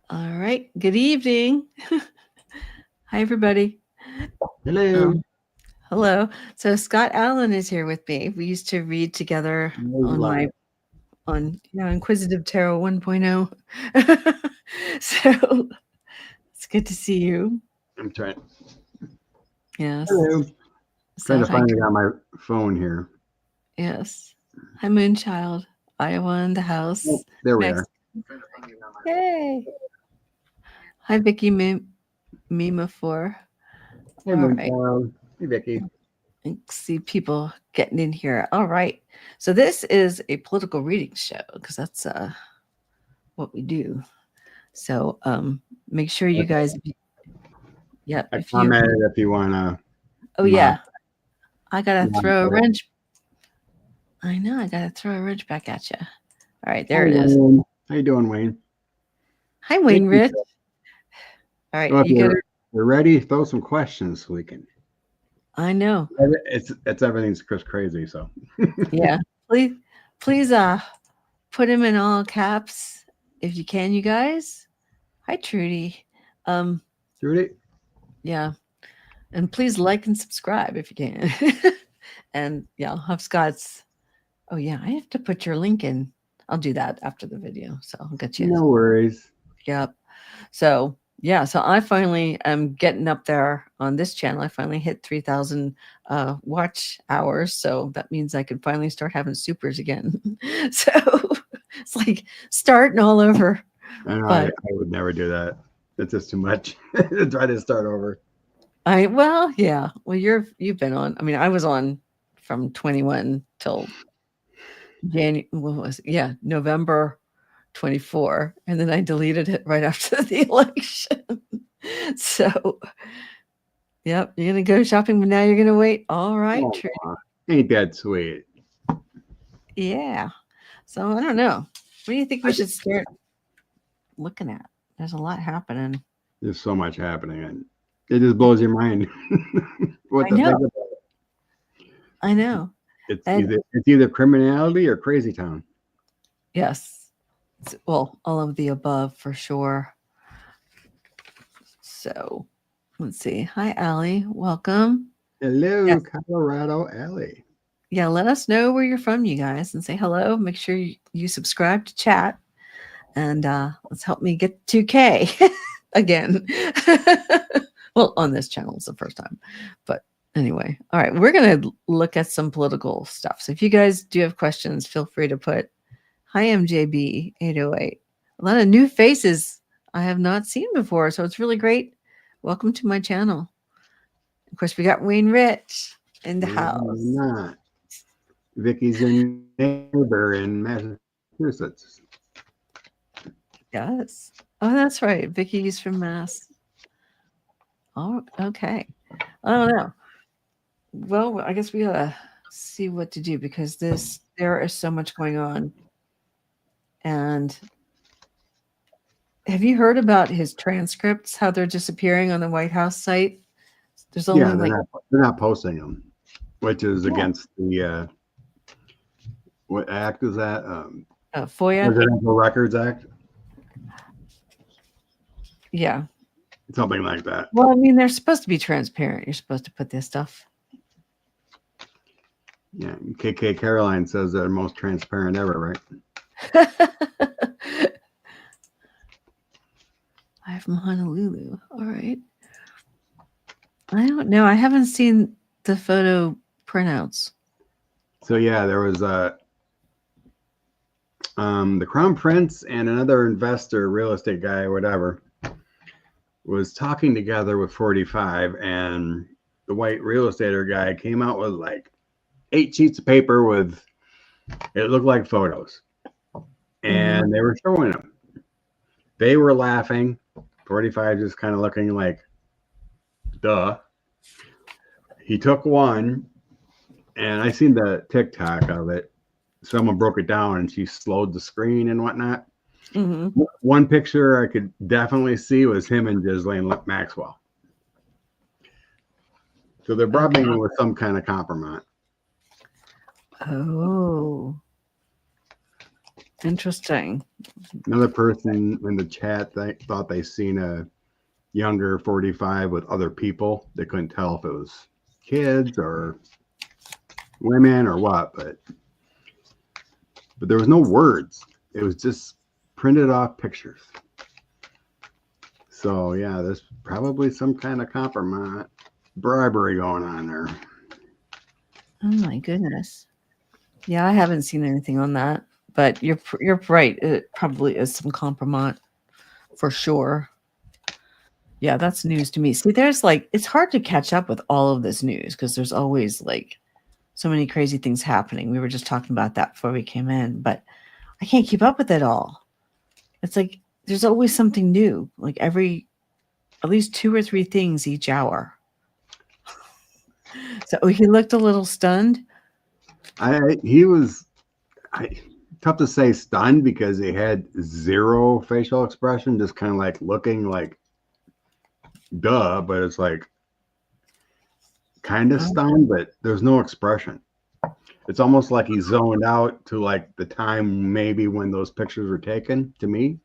All right. Good evening. Hi, everybody. Hello. Um, hello. So Scott Allen is here with me. We used to read together on Live. Inquisitive Tarot 1.0. So it's good to see you. I'm trying. Yes. Hello. So Trying to hi. find it on my phone here. Yes. Hi, Moonchild. Iowa in the Oh, house. there we Mex. are. Yay. Hi, Vicky Mima 4. Hey, All right. Moonchild. Hey, Vicky. I see people getting in here. All right. So this is a political reading show because that's what we do. So make sure you guys, yep, I if you, commented if you want to oh mod. yeah, I gotta throw a wrench. I know I gotta throw a wrench back at you. All right, Hi, there it is. Wayne. How you doing, Wayne? Hi, Thank Wayne you. Rich. All right, Well, if you gotta. you're ready, throw some questions so we can. I know. It's everything's just crazy. So, Yeah, please, put him in all caps if you can, you guys. Hi, Trudy. Um, Judy. yeah, and please like and subscribe if you can. And yeah, I'll have Scott's. Oh yeah, I have to put your link in. I'll do that after the video. So I'll get you. No worries. Yep. So yeah, so I finally am getting up there on this channel. I finally hit 3,000 watch hours. So that means I can finally start having supers again. So it's like starting all over. I know I But would never do that. It's just too much. Try to start over. well, yeah. Well, you've been on. I mean, I was on from 21 till January. What was it? Yeah, November 24, and then I deleted it right after the election. So, yep, you're gonna go shopping, but now you're gonna wait. All right, Oh, Trudy. ain't that sweet? Yeah. So I don't know. What do you think we I, should start looking at? There's a lot happening. There's so much happening, and it just blows your mind what I to think know. about. I know. And It's either criminality or crazy town. yes, well, all of the above for sure. So let's see. Hi, Allie. Welcome. Hello, Yes. Colorado Alley. Yeah, let us know where you're from, you guys, and say hello. Make sure you subscribe to chat, and let's help me get 2K again. Well, on this channel, it's the first time, but anyway. All right, we're gonna look at some political stuff. So if you guys do have questions, feel free to put hi MJB 808. A lot of new faces I have not seen before, so it's really great. Welcome to my channel. Of course, we got Wayne Rich in the Believe it or house. not, Vicky's your neighbor in Massachusetts. Yes. Oh, that's right. Vicky's from Mass. Oh, okay. I don't know. Well, I guess we gotta see what to do because there is so much going on. And have you heard about his transcripts, how they're disappearing on the White House site? There's only Yeah, like, they're not posting them, which is yeah, against the what act is that? FOIA. Presidential Records Act, Yeah. something like that. Well, I mean, they're supposed to be transparent. You're supposed to put this stuff. Yeah, KK Caroline says they're the most transparent ever, right? I'm from Honolulu. All right. I don't know. I haven't seen the photo printouts. So yeah, there was the crown prince and another investor, real estate guy, or whatever, was talking together with 45, and the white real estater guy came out with like 8 sheets of paper with it looked like photos, and they were showing them. They were laughing. 45 just kind of looking like, duh. He took one, and I seen the TikTok of it. Someone broke it down, and she slowed the screen and whatnot. Mm-hmm. One picture I could definitely see was him and Ghislaine Maxwell. So they're probably Okay. with some kind of compromise. Oh. Interesting. Another person in the chat thought they seen a younger 45 with other people. They couldn't tell if it was kids or women or what, but there was no words. It was just printed off pictures. So yeah, there's probably some kind of compromise, bribery going on there. Oh my goodness. Yeah, I haven't seen anything on that, but you're right. It probably is some compromise for sure. Yeah, that's news to me. See, there's like it's hard to catch up with all of this news because there's always like so many crazy things happening. We were just talking about that before we came in, but I can't keep up with it all. It's like there's always something new, like at least 2 or 3 things each hour. So he looked a little stunned. He was tough to say stunned because he had zero facial expression, just kind of like looking like duh, but it's like kind of stunned, but there's no expression. It's almost like he zoned out to like the time maybe when those pictures were taken. To me,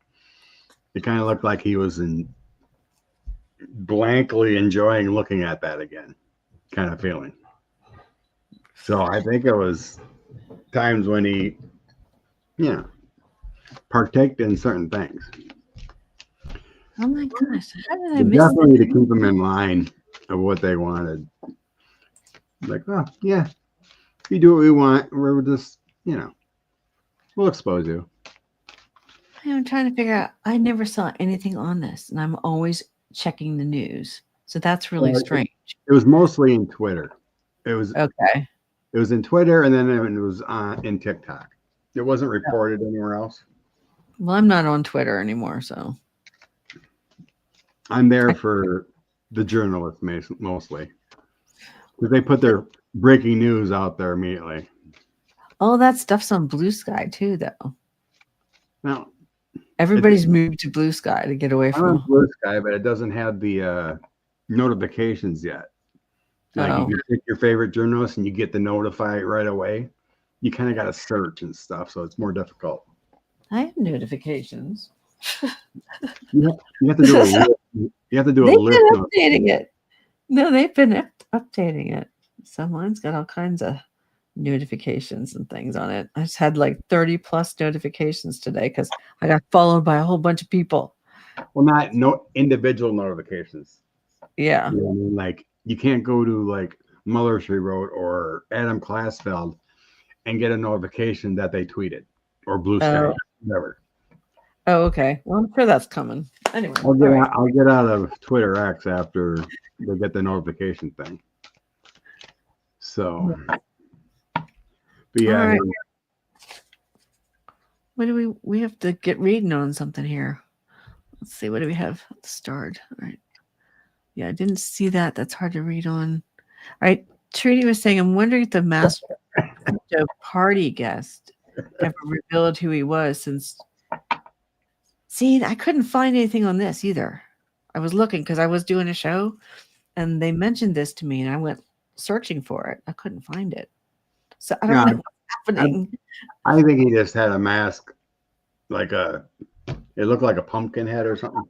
it kind of looked like he was blankly enjoying looking at that again, kind of feeling. So I think it was times when he, partaked in certain things. Oh my gosh, how did I But miss definitely that? to keep them in line of what they wanted. Like, oh yeah, if you do what we want, we're just, we'll expose you. I'm trying to figure out. I never saw anything on this, and I'm always checking the news. So that's really strange. It was mostly in Twitter. It was Okay. It was in Twitter, and then it was in TikTok. It wasn't reported anywhere else. Well, I'm not on Twitter anymore, so I'm there for the journalists mostly, because they put their breaking news out there immediately. all that stuff's on Blue Sky too, though. Now, Everybody's moved to Blue Sky to get away I'm from. on Blue Sky, but it doesn't have the notifications yet. Like you can pick your favorite journalist and you get the notify right away. You kind of got to search and stuff, so it's more difficult. I have notifications. You have to do a list. You have to do a They've list. been updating it. No, they've been updating it. So mine's got all kinds of notifications and things on it. I just had like 30 plus notifications today because I got followed by a whole bunch of people. Well, not no individual notifications. Yeah. You know what I mean? Like you can't go to like Muller Street Road or Adam Classfeld and get a notification that they tweeted or Blue Sky, whatever. Oh, okay. Well, I'm sure that's coming. Anyway, I'll get out of Twitter X after they get the notification thing. So, but yeah. Right. What do we have to get reading on something here? Let's see. What do we have at the start? All right. Yeah, I didn't see that. That's hard to read on. All right. Trudy was saying, I'm wondering if the master party guest ever revealed who he was since. See, I couldn't find anything on this either. I was looking because I was doing a show and they mentioned this to me and I went searching for it. I couldn't find it. So I don't know what's happening. I think he just had a mask, it looked like a pumpkin head or something.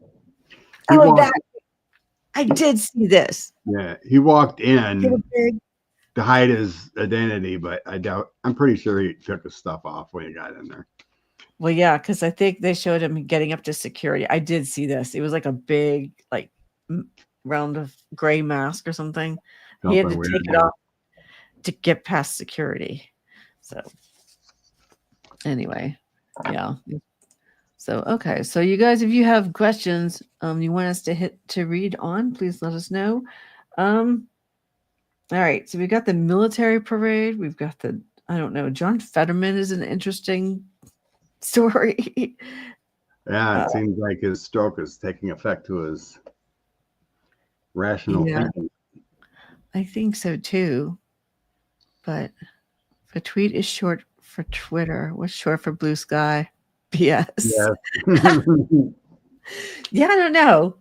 I did see this. Yeah, he walked in to hide his identity, but I'm pretty sure he took his stuff off when he got in there. Well, yeah, because I think they showed him getting up to security. I did see this. It was like a big, like, round of gray mask or something. He had to take it off to get past security. So, anyway, yeah. So, okay. So, you guys, if you have questions, you want us to read on, please let us know. All right. So, we've got the military parade. We've got I don't know, John Fetterman is an interesting story. Yeah, it seems like his stroke is taking effect to his rational thinking. I think so too. But if a tweet is short for Twitter, what's short for Blue Sky? BS. Yeah. Yeah, I don't know.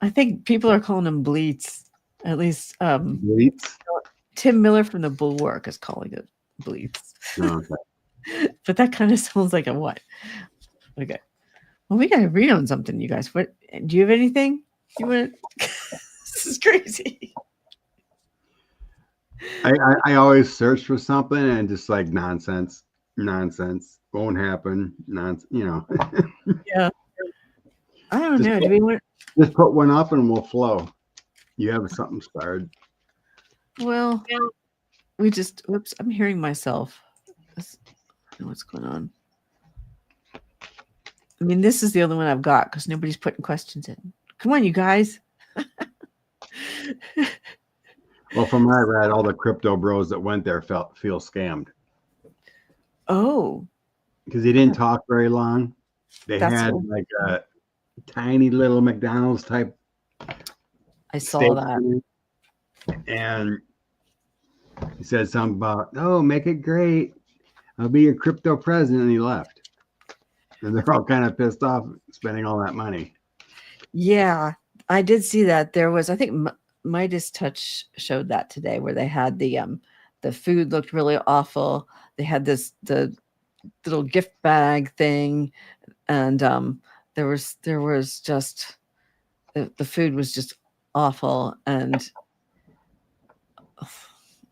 I think people are calling him Bleats. At least Bleats? Tim Miller from the Bulwark is calling it Bleats. Okay. But that kind of sounds like a what? Okay. Well, we gotta agree on something, you guys. What do you have anything? You want this is crazy. I always search for something and just like nonsense, won't happen, nonsense. Yeah. I don't just know. Do put, we want just put one up and we'll flow. You have something started. well we just whoops, I'm hearing myself. This- What's going on? I mean, this is the only one I've got because nobody's putting questions in. Come on, you guys. Well, from what I read, all the crypto bros that went there feel scammed Oh, because they didn't talk very long. They that's had what like a tiny little McDonald's type I steak saw that. dinner, and he said something about, "Oh, make it great. I'll be your crypto president," and he left. And they're all kind of pissed off spending all that money. Yeah, I did see that. There was, I think, Midas Touch showed that today, where they had the food looked really awful. They had the little gift bag thing, and there was just the food was just awful, and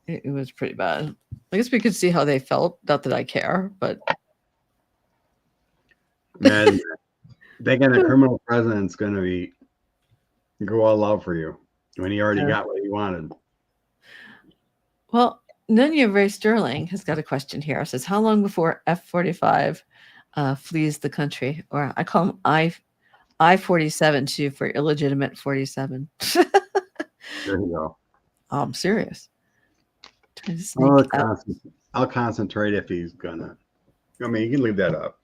it was pretty bad. I guess we could see how they felt. Not that I care, but Man, thinking a criminal president's going to go all out for you when he already got what he wanted. well, Nunya Ray Sterling has got a question here. It says, how long before F-45 flees the country? Or I call him I-47 too, for illegitimate 47. There you go. Oh, I'm serious. Trying to sneak out. I'll concentrate if he's gonna. I mean, you can leave that up.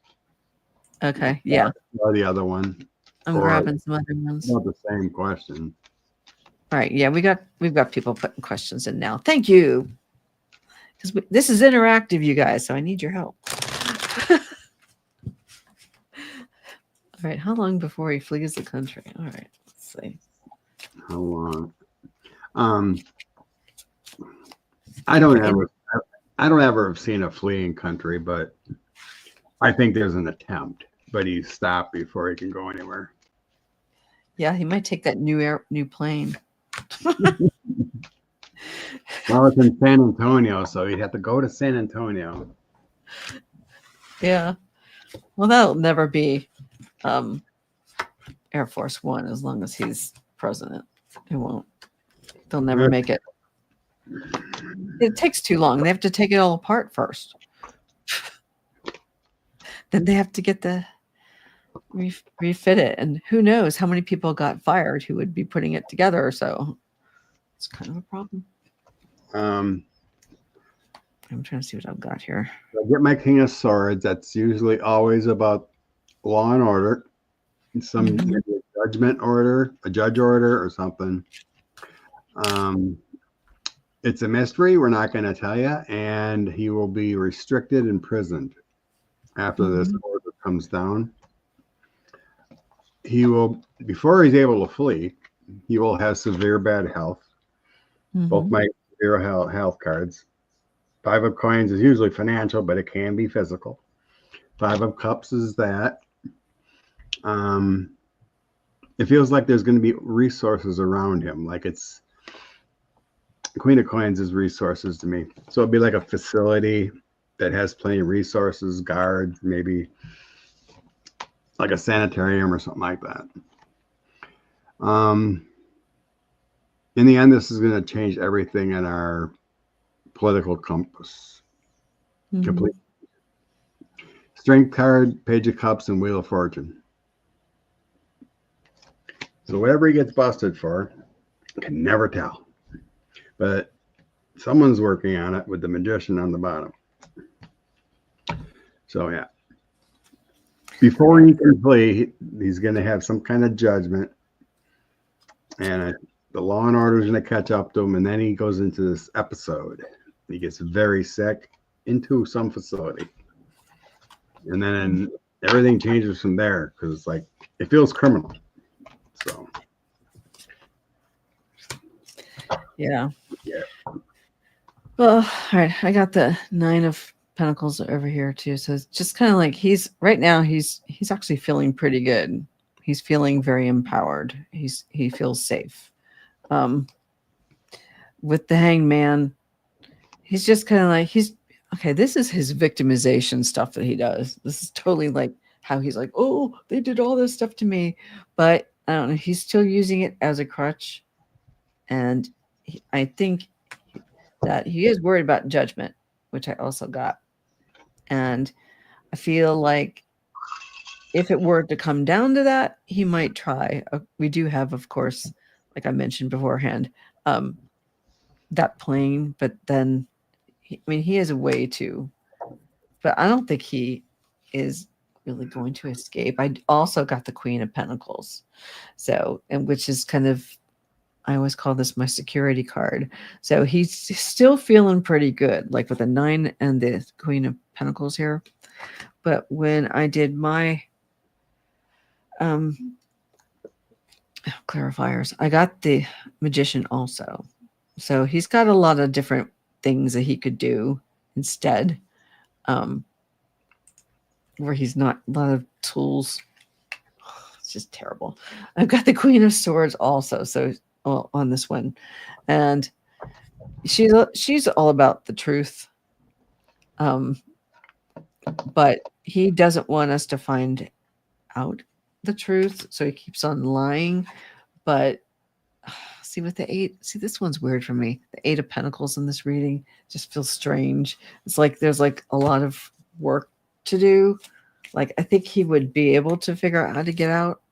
Okay, yeah. Or the other one. I'm grabbing some other ones. Not the same question. All right, yeah, we've got people putting questions in now. Thank you. Because this is interactive, you guys, so I need your help. All right, how long before he flees the country? All right, let's see. How long? I don't ever have seen a fleeing country, but I think there's an attempt, but he's stopped before he can go anywhere. Yeah, he might take that new plane. Well, it's in San Antonio, so he'd have to go to San Antonio. Yeah. Well, that'll never be Air Force One as long as he's president. It won't. They'll never make it. It takes too long. They have to take it all apart first. Then they have to get the refit it, and who knows how many people got fired who would be putting it together. So it's kind of a problem. I'm trying to see what I've got here. I get my King of Swords. That's usually always about law and order, some maybe a judgment order, a judge order, or something. It's a mystery. We're not going to tell you, and he will be restricted, imprisoned after this order comes down. He will, before he's able to flee, he will have severe bad health. Both my severe health cards. 5 of coins is usually financial, but it can be physical. 5 of cups is that. It feels like there's going to be resources around him. Like it's Queen of coins is resources to me. So it'd be like a facility that has plenty of resources, guards, maybe like a sanitarium or something like that. In the end, this is going to change everything in our political compass. Complete. Strength card, Page of Cups, and Wheel of Fortune. So whatever he gets busted for, can never tell. But someone's working on it with the Magician on the bottom. So yeah. Before he can flee, he's going to have some kind of judgment. And the law and order is going to catch up to him. And then he goes into this episode. He gets very sick into some facility. And then everything changes from there because it's like, it feels criminal. So. Yeah. Well, all right. I got the 9 of Pentacles over here too. So it's just kind of like he's right now he's actually feeling pretty good. He's feeling very empowered. He feels safe. Um, with the Hangman, he's just kind of like he's okay. This is his victimization stuff that he does. This is totally like how he's like, oh, they did all this stuff to me, but I don't know. He's still using it as a crutch, and I think that he is worried about judgment, which I also got, and I feel like if it were to come down to that, he might try. We do have, of course, like I mentioned beforehand, um, that plane, but then, I mean, he has a way to, but I don't think he is really going to escape. I also got the Queen of Pentacles. So, and which is kind of, I always call this my security card. So he's still feeling pretty good, like with the 9 and the Queen of Pentacles here. But when I did my clarifiers, I got the Magician also. So he's got a lot of different things that he could do instead, where he's not a lot of tools. It's just terrible. I've got the Queen of Swords also, so on this one, and she's all about the truth, but he doesn't want us to find out the truth, so he keeps on lying. But see, with the 8, see, this one's weird for me. The 8 of Pentacles in this reading just feels strange. It's like there's like a lot of work to do. Like I think he would be able to figure out how to get out.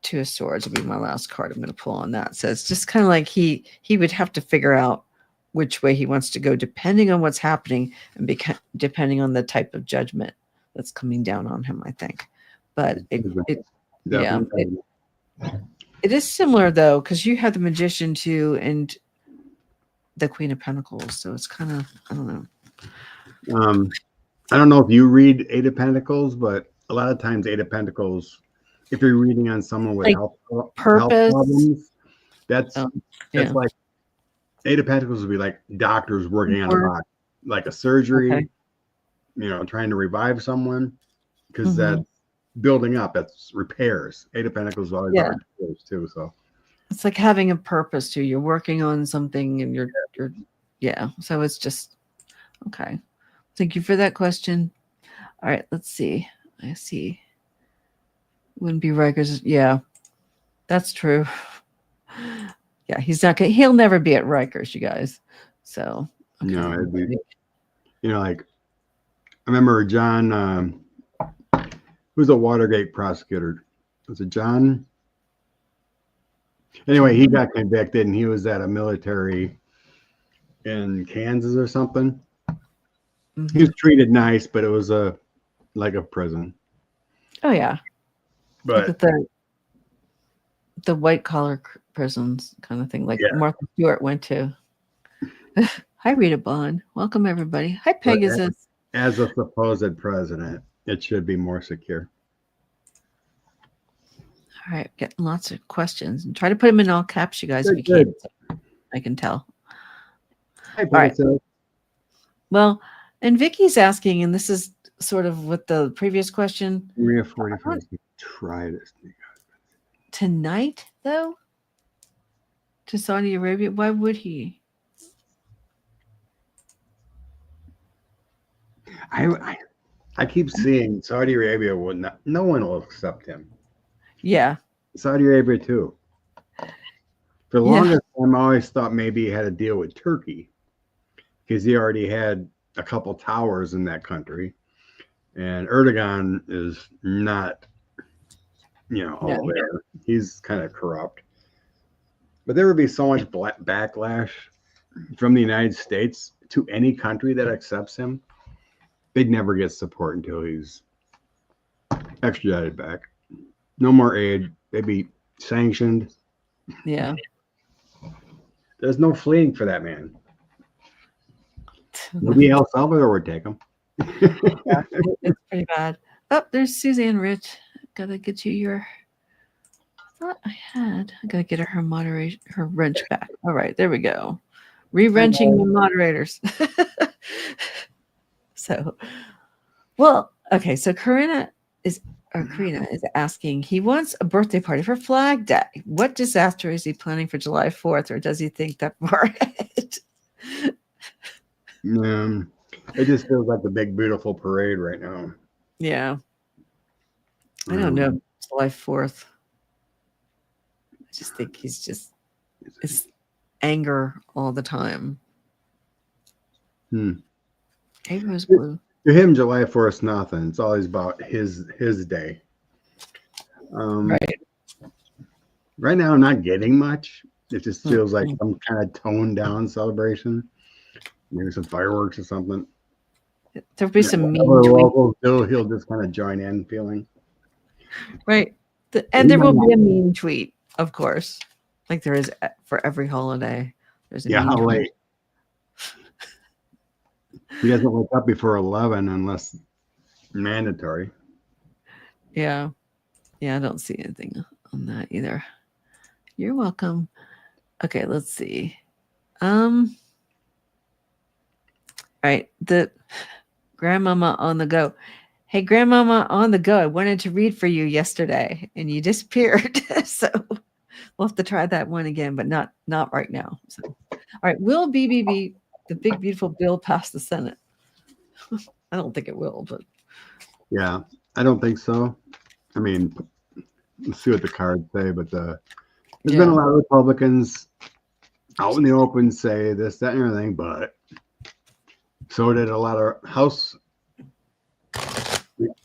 2 of Swords will be my last card I'm going to pull on that. So it's just kind of like he would have to figure out which way he wants to go, depending on what's happening and depending on the type of judgment that's coming down on him, I think. But it is similar though, because you have the Magician too and the Queen of Pentacles. So it's kind of, I don't know. I don't know if you read 8 of Pentacles, but a lot of times 8 of Pentacles, if you're reading on someone with like health purpose problems, that's yeah. like 8 of Pentacles would be like doctors working on a body, like a surgery, Okay. Trying to revive someone, because that's building up. That's repairs. 8 of Pentacles is always about repairs too. So it's like having a purpose too. You're working on something and you're so it's just okay. Thank you for that question. All right, let's see. I see. Wouldn't be Rikers. Yeah, that's true. Yeah, he's not gonna, he'll never be at Rikers, you guys. So okay. no, it'd be, like I remember John, who's a Watergate prosecutor? Was it John? Anyway, he got convicted and he was at a military in Kansas or something. He was treated nice, but it was like a prison. Oh yeah, but like the white collar prisons kind of thing, like Martha Stewart went to. Hi, Rita Bond. Welcome everybody. Hi, Pegasus. As a supposed president, it should be more secure. All right, getting lots of questions and try to put them in all caps, you guys, if you can. I can tell. Hi, right. Well, and Vicky's asking, and this is sort of with the previous question. Maria 45. Try this tonight, though, to Saudi Arabia. Why would he? I keep seeing Saudi Arabia would not. No one will accept him. Yeah. Saudi Arabia too. For the longest time, I always thought maybe he had a deal with Turkey because he already had a couple towers in that country, and Erdogan is not, all there. He's kind of corrupt. But there would be so much backlash from the United States to any country that accepts him. They'd never get support until he's extradited back. No more aid. They'd be sanctioned. Yeah. There's no fleeing for that man. Maybe El Salvador would take him. Yeah, it's pretty bad. Oh, there's Suzanne Rich. Gotta get you your. I thought I gotta get her moderation, her wrench back. All right, there we go. Re-wrenching the moderators. So, well, okay. So Karina is asking, he wants a birthday party for Flag Day. What disaster is he planning for July 4th, or does he think that far ahead? It just feels like the big, beautiful parade right now. Yeah. I don't know. July 4th. I just think it's anger all the time. Hey, Rose Blue. To him, July 4th is nothing. It's always about his day. Right. Right now, I'm not getting much. It just feels like some kind of toned down celebration. Maybe some fireworks or something. There'll be some mean locals do. He'll just kind of join in feeling. Right. And there will be a mean tweet, of course, like there is for every holiday. There's a mean how tweet. late? He doesn't wake up before 11 unless mandatory. Yeah. Yeah, I don't see anything on that either. You're welcome. Okay, let's see. All right, the grandmama on the go. Hey, grandmama on the go. I wanted to read for you yesterday and you disappeared. So we'll have to try that one again, but not right now. So, all right, will BBB, the big beautiful bill, pass the Senate? I don't think it will, but yeah, I don't think so. I mean, let's see what the cards say, but there's been a lot of Republicans out in the open say this, that, and everything, but so did a lot of House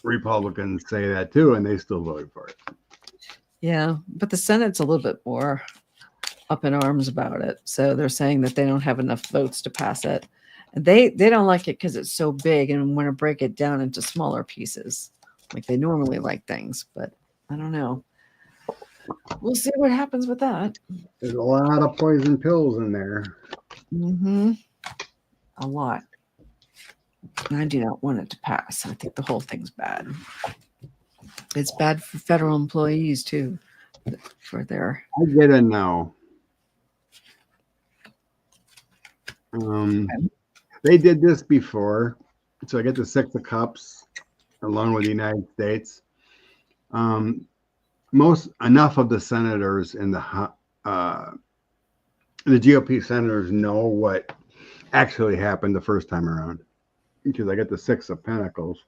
Republicans say that too, and they still voted for it. Yeah, but the Senate's a little bit more up in arms about it. So they're saying that they don't have enough votes to pass it. And they don't like it because it's so big and want to break it down into smaller pieces like they normally like things. But I don't know. We'll see what happens with that. There's a lot of poison pills in there. A lot. And I do not want it to pass. I think the whole thing's bad. It's bad for federal employees too. For their I get it now. They did this before, so I get the 6 of Cups along with the United States. Enough of the senators in the GOP senators know what actually happened the first time around, because I get the 6 of Pentacles.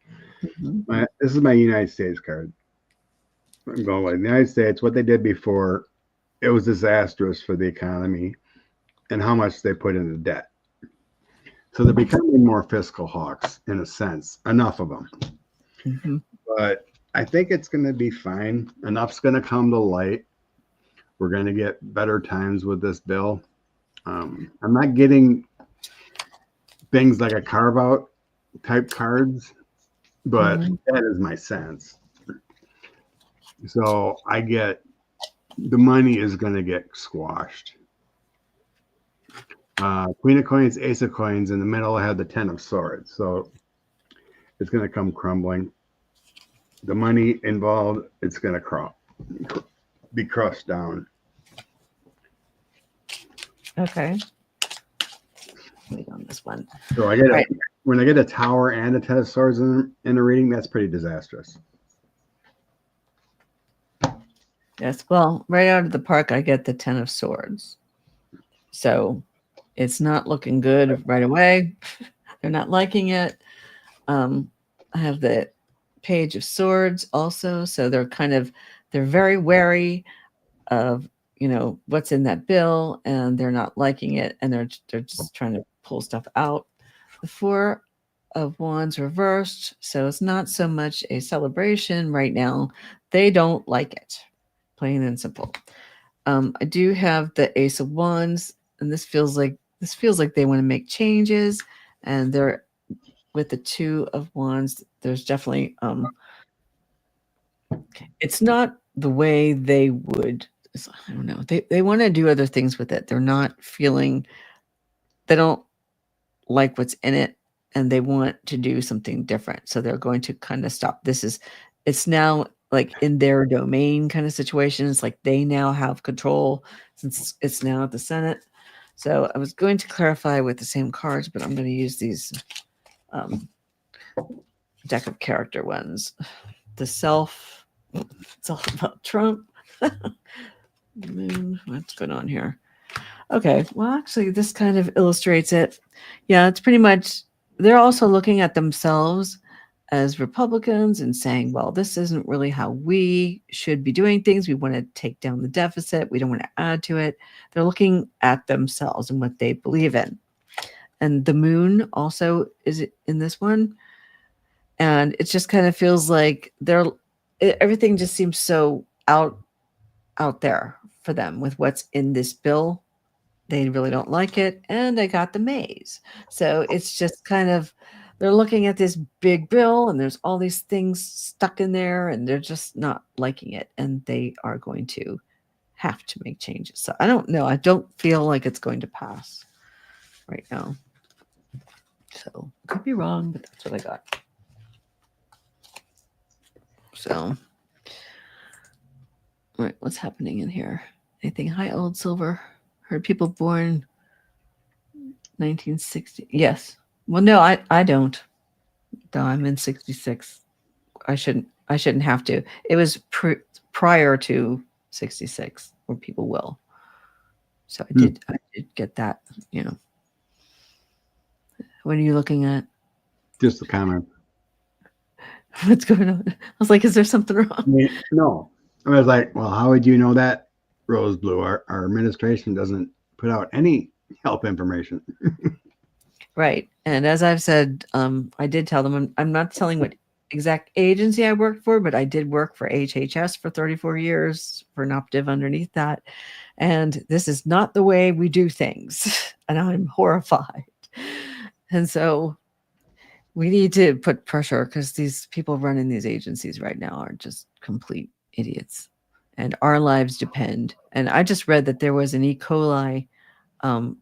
This is my United States card. I'm going with the United States. What they did before, it was disastrous for the economy and how much they put into debt. So they're becoming more fiscal hawks in a sense. Enough of them. But I think it's going to be fine. Enough's going to come to light. We're going to get better times with this bill. I'm not getting things like a carve out type cards, but that is my sense. So I get the money is going to get squashed. Queen of Coins, Ace of Coins. In the middle, I have the 10 of Swords. So it's going to come crumbling. The money involved, it's going to be crushed down. Okay. Wait on this one. So I get when I get a Tower and a 10 of Swords in a reading, that's pretty disastrous. Yes. Well, right out of the park, I get the 10 of Swords. So it's not looking good right away. They're not liking it. I have the Page of Swords also. So they're very wary of, what's in that bill, and they're not liking it. And they're just trying to pull stuff out. The 4 of Wands reversed. So it's not so much a celebration right now. They don't like it. Plain and simple. I do have the Ace of Wands, and this feels like they want to make changes, and they're with the 2 of Wands. There's definitely it's not the way they would. I don't know. They want to do other things with it. They're not feeling. They don't like what's in it, and they want to do something different. So they're going to kind of stop. It's now like in their domain kind of situation. It's like they now have control since it's now at the Senate. So I was going to clarify with the same cards, but I'm going to use these deck of character ones. The self, it's all about Trump. Moon, what's going on here? Okay, well, actually, this kind of illustrates it. Yeah, it's pretty much, they're also looking at themselves as Republicans and saying, well, this isn't really how we should be doing things. We want to take down the deficit. We don't want to add to it. They're looking at themselves and what they believe in. And the moon also is in this one. And it just kind of feels like everything just seems so out there for them with what's in this bill. They really don't like it. And I got the maze. So it's just kind of, they're looking at this big bill and there's all these things stuck in there and they're just not liking it. And they are going to have to make changes. So I don't know. I don't feel like it's going to pass right now. So could be wrong, but that's what I got. So, all right, what's happening in here? Anything high, old, silver? Heard people born 1960. Yes. Well, no, I don't. No, I'm in 66. I shouldn't have to. It was prior to 66 where people will. So I did get that, you know. What are you looking at? Just a comment. What's going on? I was like, is there something wrong? No. I was like, well, how would you know that, Rose Blue? Our administration doesn't put out any help information. Right. And as I've said, I did tell them, I'm not telling what exact agency I worked for, but I did work for HHS for 34 years for an optive underneath that. And this is not the way we do things. And I'm horrified. And so we need to put pressure because these people running these agencies right now are just complete idiots. And our lives depend. And I just read that there was an E. coli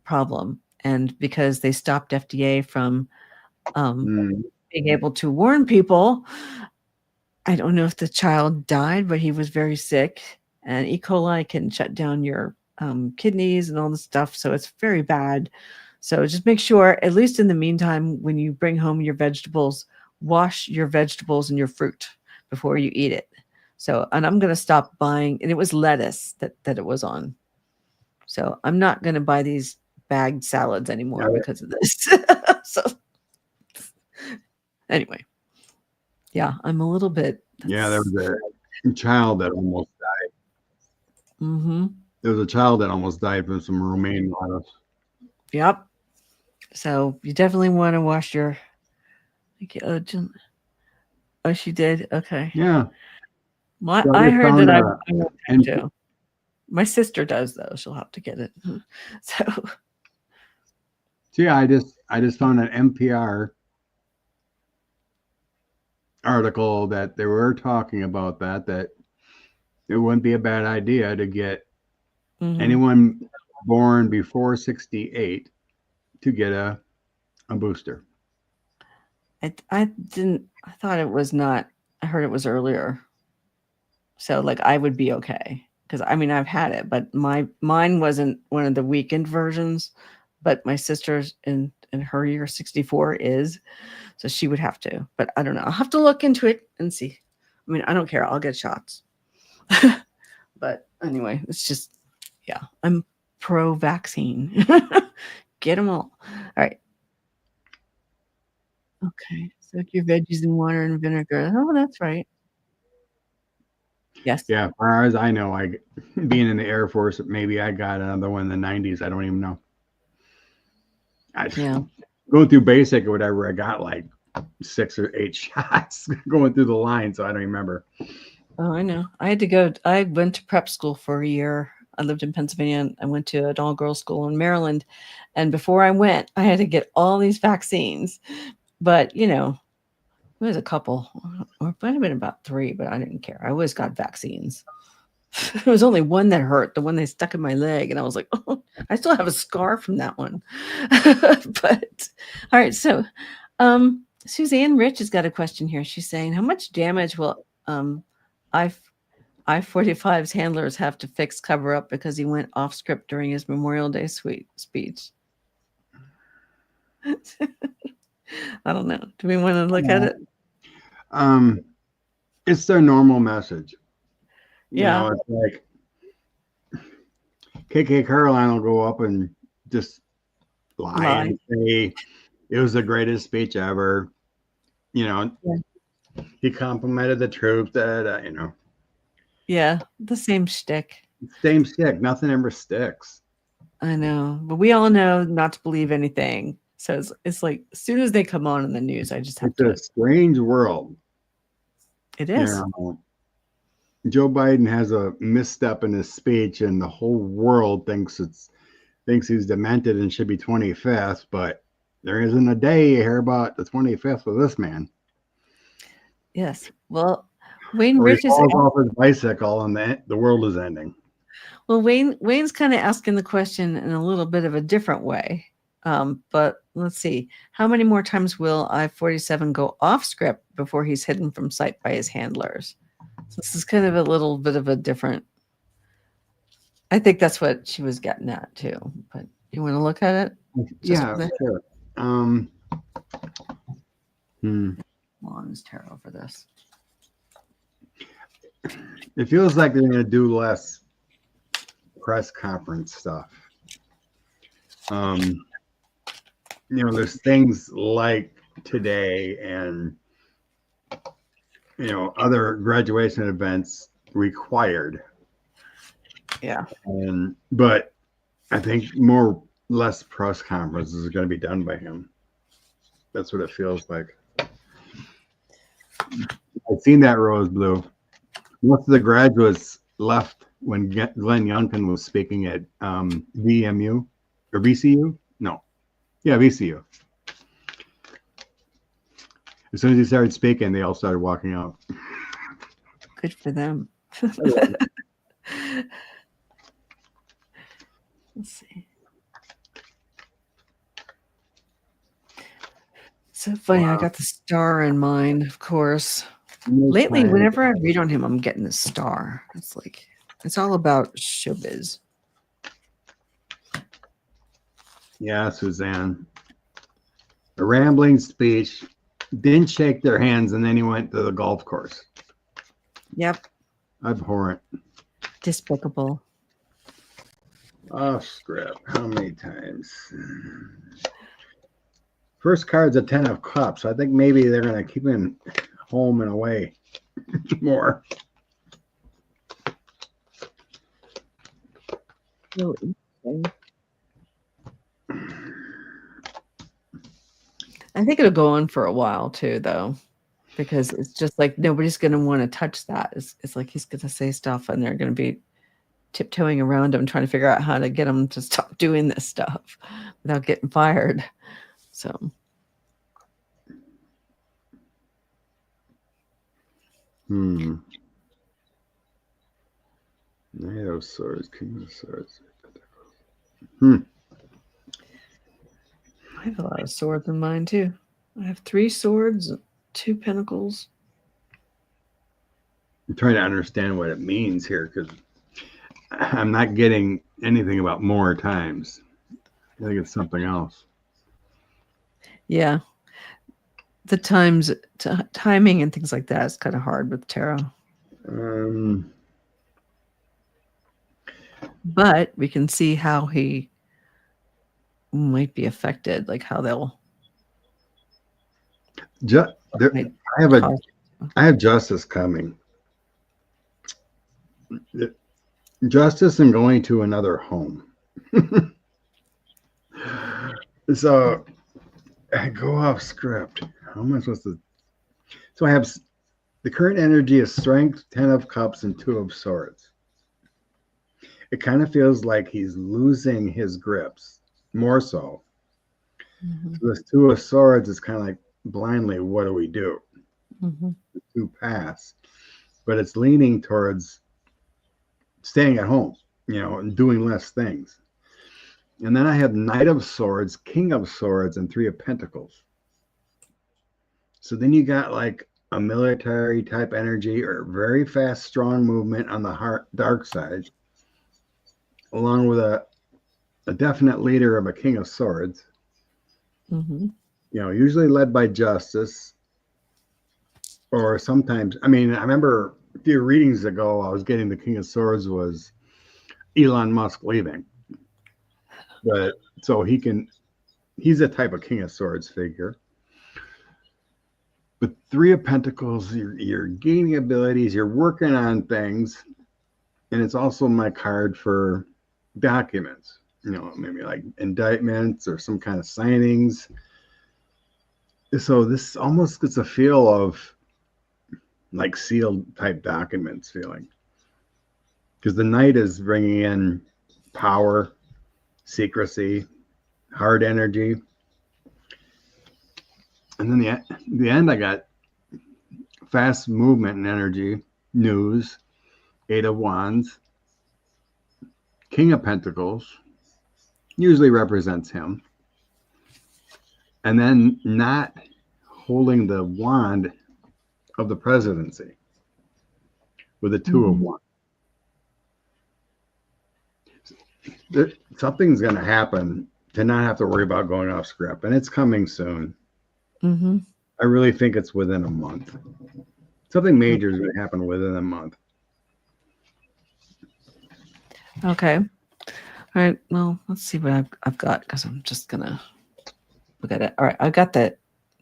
problem. And because they stopped FDA from being able to warn people, I don't know if the child died, but he was very sick. And E. coli can shut down your kidneys and all this stuff. So it's very bad. So just make sure, at least in the meantime, when you bring home your vegetables, wash your vegetables and your fruit before you eat it. So, and I'm going to stop buying, and it was lettuce that it was on. So I'm not going to buy these bagged salads anymore because of this. So anyway, yeah, I'm a little bit. Yeah, there was a child that almost died. Mm-hmm. There was a child that almost died from some romaine lettuce. Yep. So you definitely want to wash your. Oh, she did. Okay. Yeah. Well, so I heard that I won't have to. My sister does though. She'll have to get it. So yeah, I just found an NPR article that they were talking about that it wouldn't be a bad idea to get anyone born before 68 to get a booster. I thought it was not. I heard it was earlier. So like I would be okay. Because I mean I've had it, but mine wasn't one of the weakened versions, but my sister's in her year 64 is, so she would have to. But I don't know. I'll have to look into it and see. I mean, I don't care. I'll get shots. But anyway, it's just, yeah, I'm pro-vaccine. Get them all. All right. Okay. Soak your veggies in water and vinegar. Oh, that's right. Yes. Yeah, as far as I know, being in the Air Force, maybe I got another one in the 90s. I don't even know. Going through basic or whatever, I got like 6 or 8 shots going through the line, so I don't remember. Oh, I know. I went to prep school for a year. I lived in Pennsylvania and I went to an all-girls school in Maryland. And before I went, I had to get all these vaccines. But, you know, it was a couple, or it might have been about 3, but I didn't care. I always got vaccines. There was only one that hurt, the one they stuck in my leg. And I was like, oh, I still have a scar from that one. But, all right. So, Suzanne Rich has got a question here. She's saying, how much damage will I-45's handlers have to fix cover up because he went off script during his Memorial Day speech. I don't know. Do we want to look at it? It's their normal message. Yeah. It's like KK Caroline will go up and just lie and say it was the greatest speech ever. Yeah. He complimented the troops that, Yeah, the same shtick. Same stick. Nothing ever sticks. I know, but we all know not to believe anything. So it's like as soon as they come on in the news, I just have to. It's a strange world. It is. Joe Biden has a misstep in his speech, and the whole world thinks he's demented and should be 25th. But there isn't a day you hear about the 25th with this man. Yes. Well, Wayne Rich is off his bicycle, and the world is ending. Well, Wayne's kind of asking the question in a little bit of a different way. But let's see. How many more times will I-47 go off script before he's hidden from sight by his handlers? So this is kind of a little bit of a different. I think that's what she was getting at too. But you want to look at it? Yeah, sure. Lon's tarot for this. It feels like they're going to do less press conference stuff. There's things like today and other graduation events required. Yeah. But I think less press conferences are going to be done by him. That's what it feels like. I've seen that rose blue. Most of the graduates left when Glenn Youngkin was speaking at VMU or VCU. No. Yeah, VCU. As soon as he started speaking, they all started walking out. Good for them. Let's see. So funny. Wow. I got the star in mind, of course. Lately, whenever I read on him, I'm getting the star. It's like, it's all about showbiz. Yeah, Suzanne. A rambling speech, didn't shake their hands, and then he went to the golf course. Yep. Abhorrent. Despicable. Off script. How many times? First card's a 10 of cups. I think maybe they're going to keep him home and away more. Really? I think it'll go on for a while too, though, because it's just like nobody's going to want to touch that. It's like he's going to say stuff and they're going to be tiptoeing around him, trying to figure out how to get him to stop doing this stuff without getting fired. So. Knight of Swords, King of Swords. I have a lot of swords in mine too. I have 3 swords, 2 pentacles. I'm trying to understand what it means here because I'm not getting anything about more times. I think it's something else. Yeah. The timing and things like that is kind of hard with tarot. But we can see how he might be affected, like how they'll. I have justice coming. Justice and going to another home. So I go off script. How am I supposed to? So I have the current energy is strength, 10 of cups, and 2 of swords. It kind of feels like he's losing his grips more so. So this 2 of swords is kind of like blindly, what do we do? The 2 pass, but it's leaning towards staying at home, and doing less things. And then I have Knight of Swords, King of Swords, and 3 of Pentacles. So then you got like a military type energy or very fast, strong movement on the dark side, along with a definite leader of a King of Swords. Mm-hmm. Usually led by justice, or sometimes. I mean, I remember a few readings ago, I was getting the King of Swords was Elon Musk leaving, but so he's a type of King of Swords figure. But Three of Pentacles, you're gaining abilities, you're working on things, and it's also my card for documents. Maybe like indictments or some kind of signings. So this almost gets a feel of like sealed type documents feeling, because the Knight is bringing in power, secrecy, hard energy, and then the end I got fast movement and energy, news, Eight of Wands, King of Pentacles, usually represents him, and then not holding the wand of the presidency with the Two of Mm-hmm. Wands. Something's going to happen to not have to worry about going off script, and it's coming soon. Mm-hmm. I really think it's within a month. Something major is going to happen within a month. Okay. All right. Well, let's see what I've got, because I'm just gonna look at it. All right. I've got the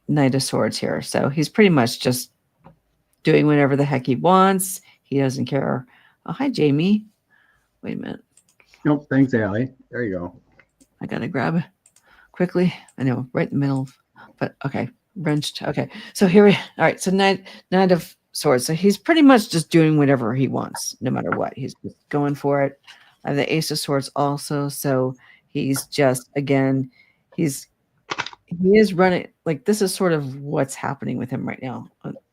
Knight of Swords here. So he's pretty much just doing whatever the heck he wants. He doesn't care. Oh, hi, Jamie. Wait a minute. Nope. Thanks, Allie. There you go. I gotta grab it quickly. I know, right in the middle. But okay, wrenched. Okay, so here we. All right. So Knight of Swords. So he's pretty much just doing whatever he wants, no matter what. He's just going for it. I have the Ace of Swords also. So he's just again, he's he is running, like, this is sort of what's happening with him right now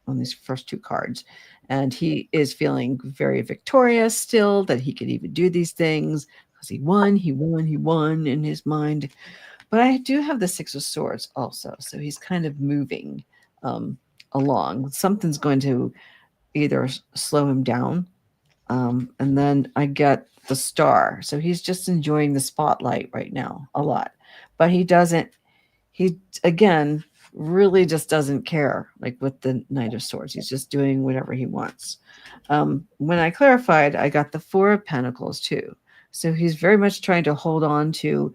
on these first two cards, and he is feeling very victorious still, that he could even do these things because he won in his mind. But I do have the Six of Swords also, so he's kind of moving um, along. Something's going to either slow him down, and then I get the Star, so he's just enjoying the spotlight right now a lot, but he again really just doesn't care, like with the Knight of Swords. He's just doing whatever he wants. When I clarified, I got the Four of Pentacles too. So he's very much trying to hold on to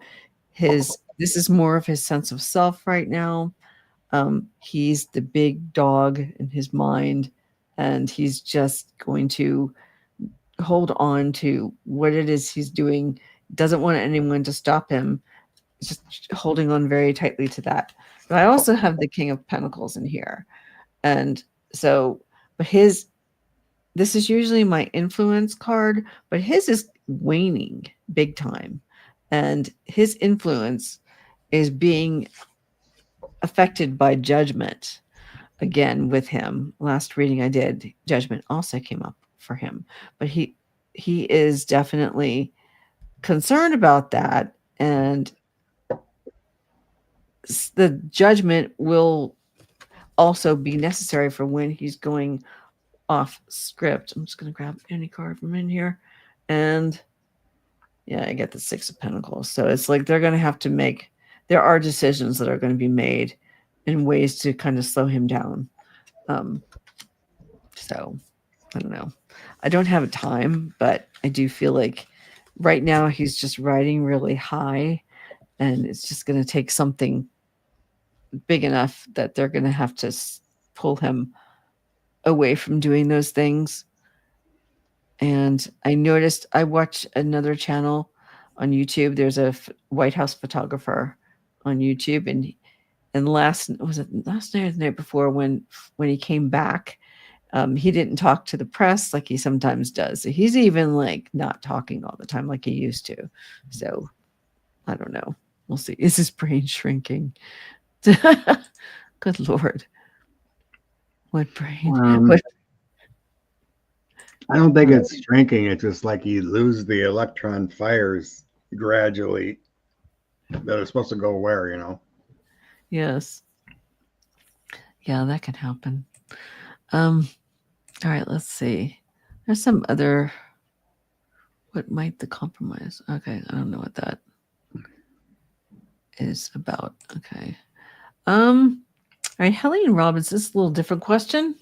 this is more of his sense of self right now. He's the big dog in his mind, and he's just going to hold on to what it is he's doing. Doesn't want anyone to stop him, just holding on very tightly to that. But I also have the King of Pentacles in here. And so, but this is usually my influence card, but his is waning big time. And his influence is being affected by judgment again with him. Last reading I did, judgment also came up for him. But he is definitely concerned about that, and the judgment will also be necessary for when he's going off script. I'm just going to grab any card from in here. And yeah, I get the Six of Pentacles. So it's like they're going to have to there are decisions that are going to be made in ways to kind of slow him down. So I don't know. I don't have a time, but I do feel like right now he's just riding really high, and it's just going to take something big enough that they're going to have to pull him away from doing those things. And I noticed, I watch another channel on YouTube. There's a White House photographer on YouTube, and last night or the night before, when he came back, he didn't talk to the press like he sometimes does. So he's even like not talking all the time like he used to. So I don't know. We'll see. Is his brain shrinking? Good Lord. What brain? What? I don't think it's shrinking. It's just like you lose the electron fires gradually that are supposed to go where, Yes. Yeah, that can happen. All right, let's see. There's some other. What might the compromise? Okay, I don't know what that is about. Okay. All right, Helene Robbins, this is a little different question.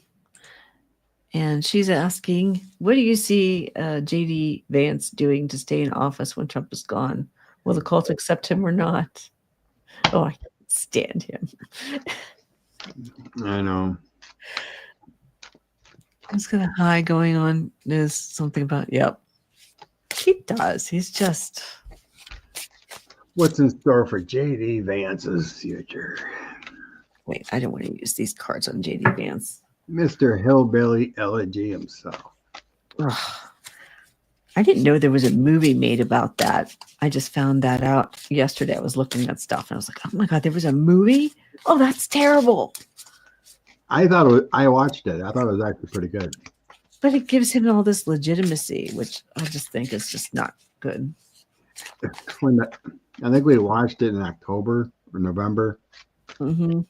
And she's asking, what do you see JD Vance doing to stay in office when Trump is gone? Will the cult accept him or not? Oh, I can't stand him. I know. What's got a high going on? There's something about, yep. He does. He's just. What's in store for JD Vance's future? Wait, I don't want to use these cards on JD Vance. Mr. Hillbilly Elegy himself. Ugh. I didn't know there was a movie made about that. I just found that out yesterday. I was looking at stuff and I was like, oh my God, there was a movie? Oh, that's terrible. I thought I watched it. I thought it was actually pretty good. But it gives him all this legitimacy, which I just think is just not good. I think we watched it in October or November. Mm-hmm.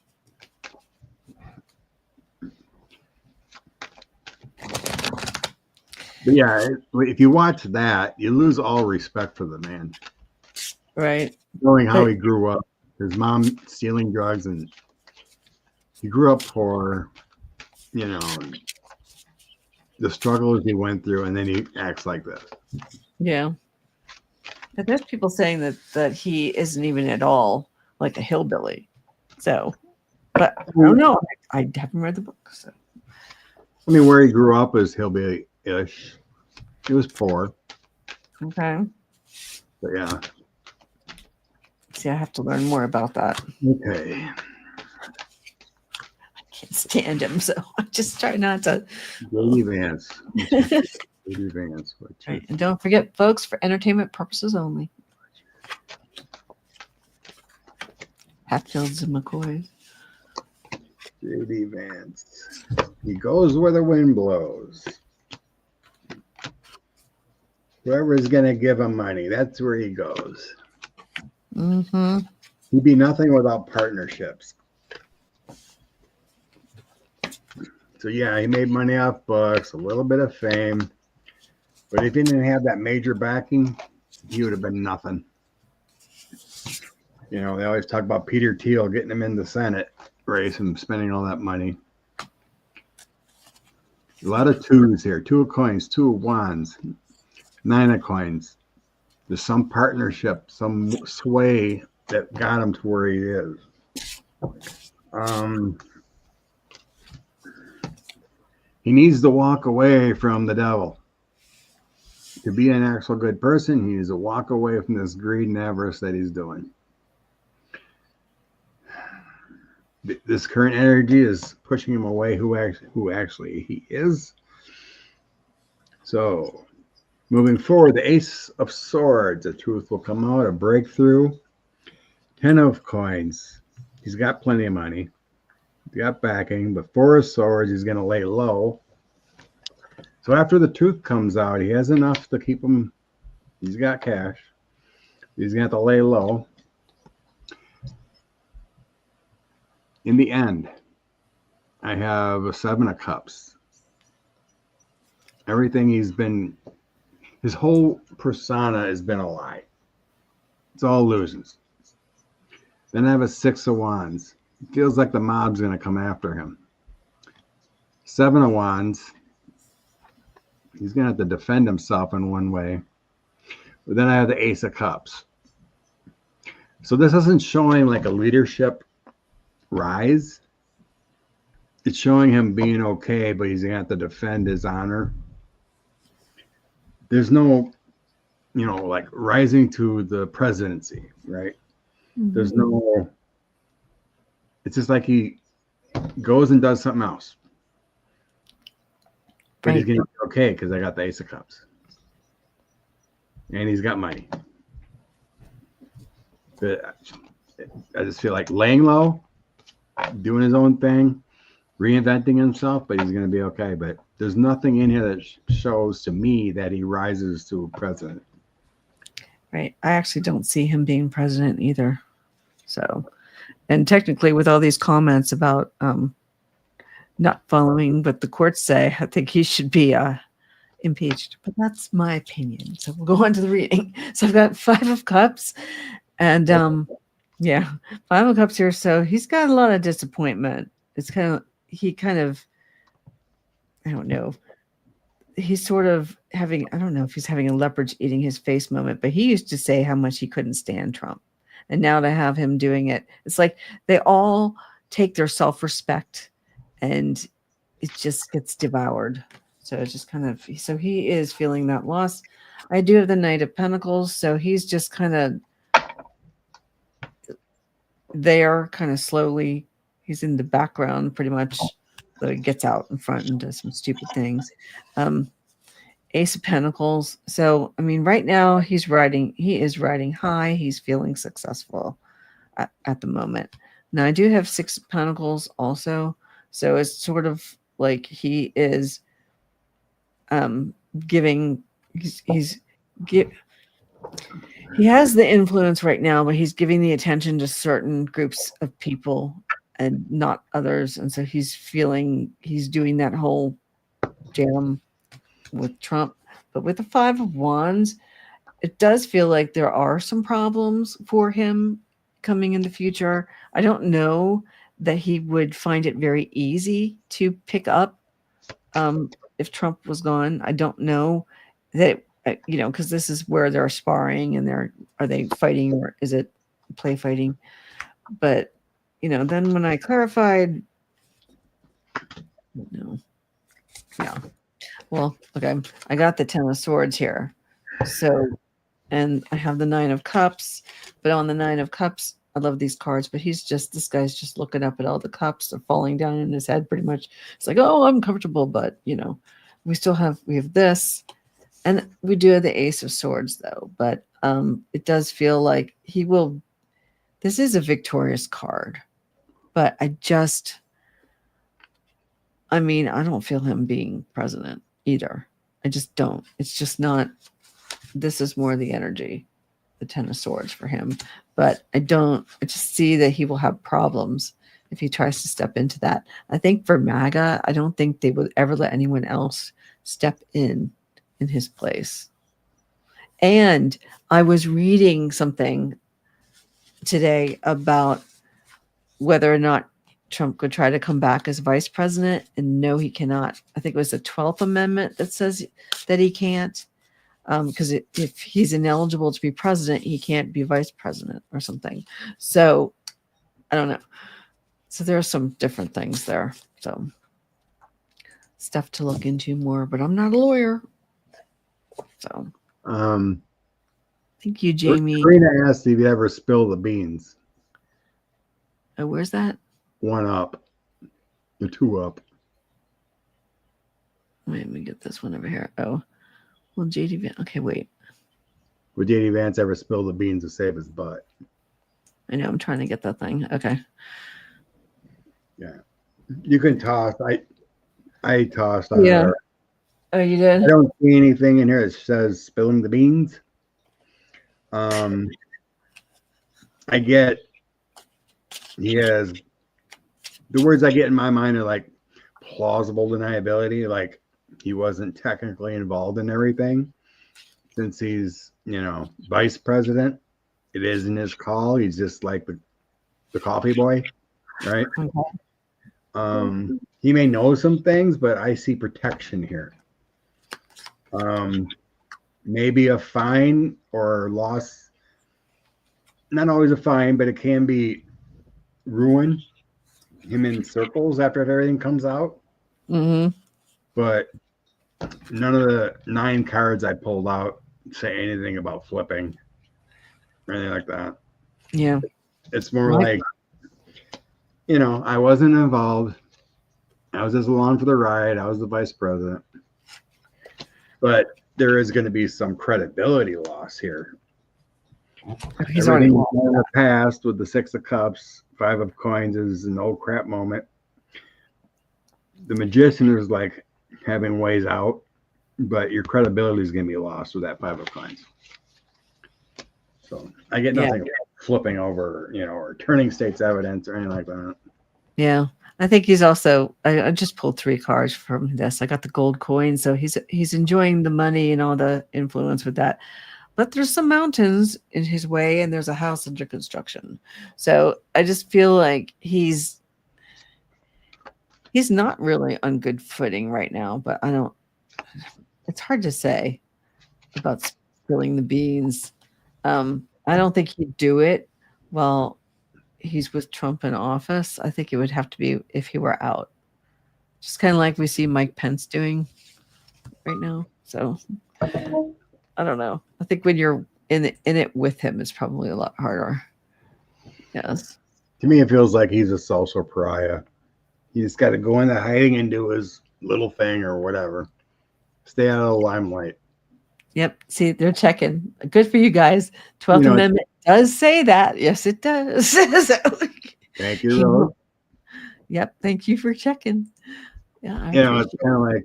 But yeah, if you watch that, you lose all respect for the man. Right. Knowing how he grew up, his mom stealing drugs, and he grew up poor, you know, the struggles he went through, and then he acts like this. Yeah. But there's people saying that he isn't even at all like a hillbilly. So, but I don't know. I haven't read the book. So. I mean, where he grew up is hillbilly-ish. He was poor. Okay. But yeah. See, I have to learn more about that. Okay. I can't stand him, so I just try not to. JD Vance. JD Vance. Right. And don't forget, folks, for entertainment purposes only. Hatfields and McCoys. JD Vance. He goes where the wind blows. Whoever's going to give him money, that's where he goes. Mm-hmm. He'd be nothing without partnerships. So yeah, he made money off books, a little bit of fame. But if he didn't have that major backing, he would have been nothing. You know, they always talk about Peter Thiel getting him in the Senate race and spending all that money. A lot of twos here. 2 of coins, 2 of wands, 9 of coins. There's some partnership, some sway that got him to where he is. He needs to walk away from the devil. To be an actual good person, he needs to walk away from this greed and avarice that he's doing. This current energy is pushing him away who actually he is. So, moving forward, the Ace of Swords, the truth will come out, a breakthrough. 10 of coins. He's got plenty of money. He's got backing, but 4 of Swords, he's going to lay low. So after the truth comes out, he has enough to keep him. He's got cash. He's going to have to lay low. In the end, I have a 7 of Cups. Everything his whole persona has been a lie. It's all illusions. Then I have a 6 of Wands. It feels like the mob's going to come after him. 7 of Wands. He's going to have to defend himself in one way. But then I have the Ace of Cups. So this isn't showing like a leadership rise. It's showing him being okay, but he's going to have to defend his honor. There's no, like rising to the presidency, right? Mm-hmm. There's no, it's just like he goes and does something else. But right. He's going to be okay because I got the Ace of Cups. And he's got money. But I just feel like laying low, doing his own thing, reinventing himself, but he's going to be okay. But there's nothing in here that shows to me that he rises to president. Right. I actually don't see him being president either. So, and technically with all these comments about not following what the courts say. I think he should be impeached. But that's my opinion. So we'll go on to the reading. So I've got Five of Cups, and yeah, Five of Cups here. So he's got a lot of disappointment. It's kind of I don't know. He's sort of having, I don't know if he's having a leopard's eating his face moment, but he used to say how much he couldn't stand Trump. And now to have him doing it, it's like they all take their self-respect and it just gets devoured. So it's just kind of, so he is feeling that loss. I do have the Knight of Pentacles. So he's just kind of there, kind of slowly. He's in the background pretty much. So he gets out in front and does some stupid things. Ace of Pentacles. So, I mean, right now he is riding high. He's feeling successful at the moment. Now I do have Six of Pentacles also. So it's sort of like he is giving, he has the influence right now, but he's giving the attention to certain groups of people and not others. And so he's feeling he's doing that whole jam with Trump. But with the Five of Wands, it does feel like there are some problems for him coming in the future. I don't know that he would find it very easy to pick up if Trump was gone. I don't know that, because this is where they're sparring and are they fighting or is it play fighting? But, then when I clarified, no, yeah. Well, okay, I got the Ten of Swords here. So, and I have the Nine of Cups, but on the Nine of Cups, I love these cards, but this guy's just looking up at all the cups. They're falling down in his head pretty much. It's like, oh, I'm comfortable, but, we have this. And we do have the Ace of Swords, though. But it does feel like this is a victorious card. But I don't feel him being president either. I just don't. It's just not. This is more the energy, the Ten of Swords for him. But I just see that he will have problems if he tries to step into that. I think for MAGA, I don't think they would ever let anyone else step in his place. And I was reading something today about whether or not Trump could try to come back as vice president, and no, he cannot. I think it was the 12th Amendment that says that he can't, because if he's ineligible to be president, he can't be vice president or something. So I don't know. So there are some different things there. So stuff to look into more, but I'm not a lawyer. So thank you, Jamie. Karina asked if you ever spill the beans. Oh, where's that? 1 up. The 2 up. Wait, let me get this one over here. Oh, well, JD Vance. Okay, wait. Would JD Vance ever spill the beans to save his butt? I know, I'm trying to get that thing. Okay. Yeah. You can toss. I tossed on Yeah. her. Oh, you did? I don't see anything in here that says spilling the beans. I get he has the words I get in my mind are like plausible deniability, like he wasn't technically involved in everything since he's, vice president. It isn't his call. He's just like the coffee boy, right? Okay. He may know some things, but I see protection here. Maybe a fine or loss. Not always a fine, but it can be ruin him in circles after everything comes out. Mm-hmm. But none of the 9 cards I pulled out say anything about flipping or anything like that. Yeah. It's more like, I wasn't involved. I was just along for the ride. I was the vice president. But there is going to be some credibility loss here. He's already in the past with the 6 of Cups, 5 of Coins is an old crap moment. The Magician is like having ways out, but your credibility is going to be lost with that 5 of Coins. So I get nothing flipping over, or turning state's evidence or anything like that. Yeah. I think he's also. I just pulled 3 cards from this. I got the gold coin, so he's enjoying the money and all the influence with that. But there's some mountains in his way, and there's a house under construction. So I just feel like he's not really on good footing right now. But I don't. It's hard to say about spilling the beans. I don't think he'd do it while he's with Trump in office. I think it would have to be if he were out. Just kind of like we see Mike Pence doing right now. So I don't know. I think when you're in it with him, it's probably a lot harder. Yes. To me, it feels like he's a social pariah. He just got to go into hiding and do his little thing or whatever. Stay out of the limelight. Yep. See, they're checking. Good for you guys. 12th Amendment does say that. Yes, it does. So, thank you, Rose. Yep. Thank you for checking. Yeah. It's kind of like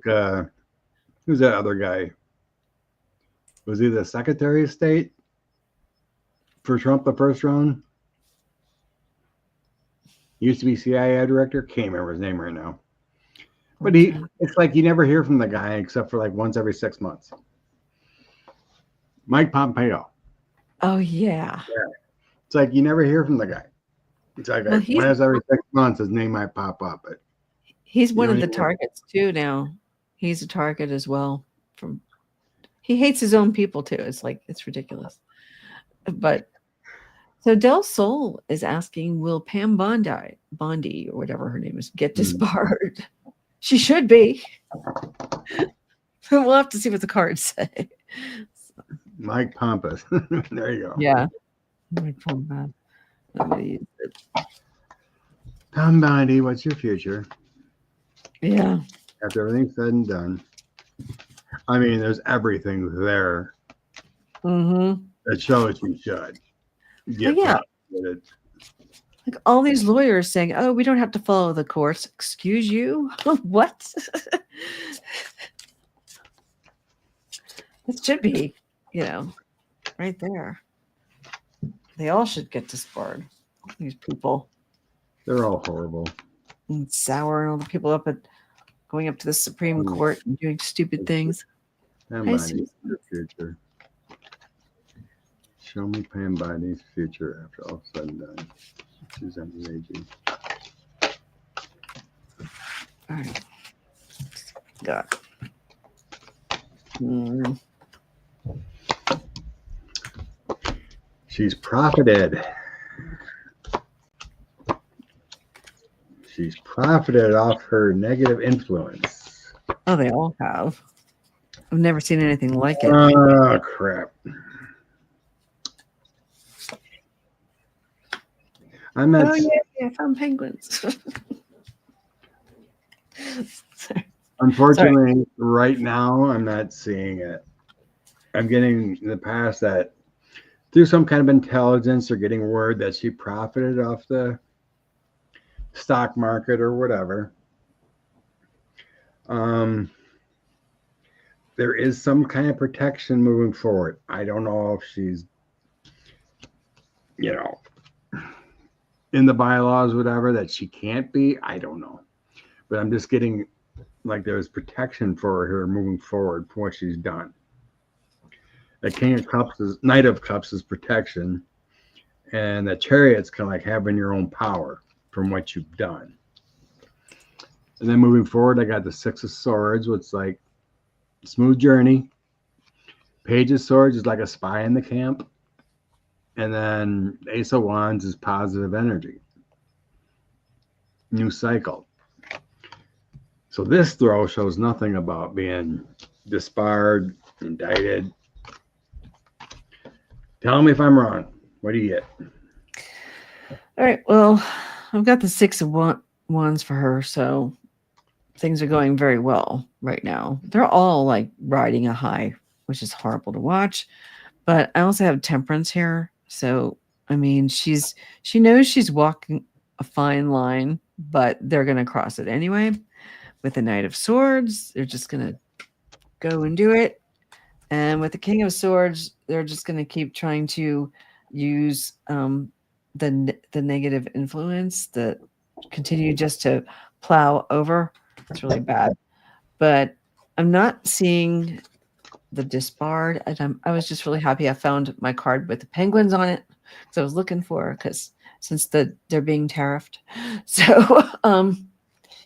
who's that other guy? Was he the Secretary of State for Trump the first round? Used to be CIA director. Can't remember his name right now. But it's like you never hear from the guy except for like once every 6 months. Mike Pompeo. Oh, yeah. It's like you never hear from the guy. It's like once every 6 months, his name might pop up. But he's one of the targets too now. He's a target as well. He hates his own people too. It's like, it's ridiculous. But so Del Sol is asking, will Pam Bondi or whatever her name is, get disbarred? She should be. We'll have to see what the cards say. Mike Pompous. There you go. Yeah. Mike Pompous. Pam Bondi, what's your future? Yeah. After everything's said and done. I mean, there's everything there that shows you should. Yeah. Like all these lawyers saying, oh, we don't have to follow the courts. Excuse you? What? It should be, right there. They all should get disbarred. These people. They're all horrible. And sour and all the people going up to the Supreme Court and doing stupid things. Pam Bondi's future. Show me Pam Bondi's future after all said and done. She's amazing. All right. Got She's profited. She's profited off her negative influence. Oh, they all have. I've never seen anything like it. Oh, crap. I found penguins. Unfortunately, right now, I'm not seeing it. I'm getting in the past that through some kind of intelligence or getting word that she profited off the stock market or whatever. There is some kind of protection moving forward. I don't know if she's, in the bylaws, whatever, that she can't be. I don't know. But I'm just getting like there's protection for her moving forward for what she's done. The King of Cups Knight of Cups is protection. And the Chariot's kind of like having your own power from what you've done. And then moving forward, I got the Six of Swords, which is like smooth journey. Page of Swords is like a spy in the camp. And then Ace of Wands is positive energy. New cycle. So this throw shows nothing about being disbarred, indicted. Tell me if I'm wrong. What do you get? All right. Well, I've got the Six of Wands for her, so things are going very well right now. They're all like riding a high, which is horrible to watch. But I also have Temperance here. So, I mean, she knows she's walking a fine line, but they're going to cross it anyway. With the Knight of Swords, they're just going to go and do it. And with the King of Swords, they're just going to keep trying to use the negative influence, the continue just to plow over. It's really bad. But I'm not seeing the disbarred, and I was just really happy I found my card with the penguins on it because I was looking for, because since they're being tariffed. So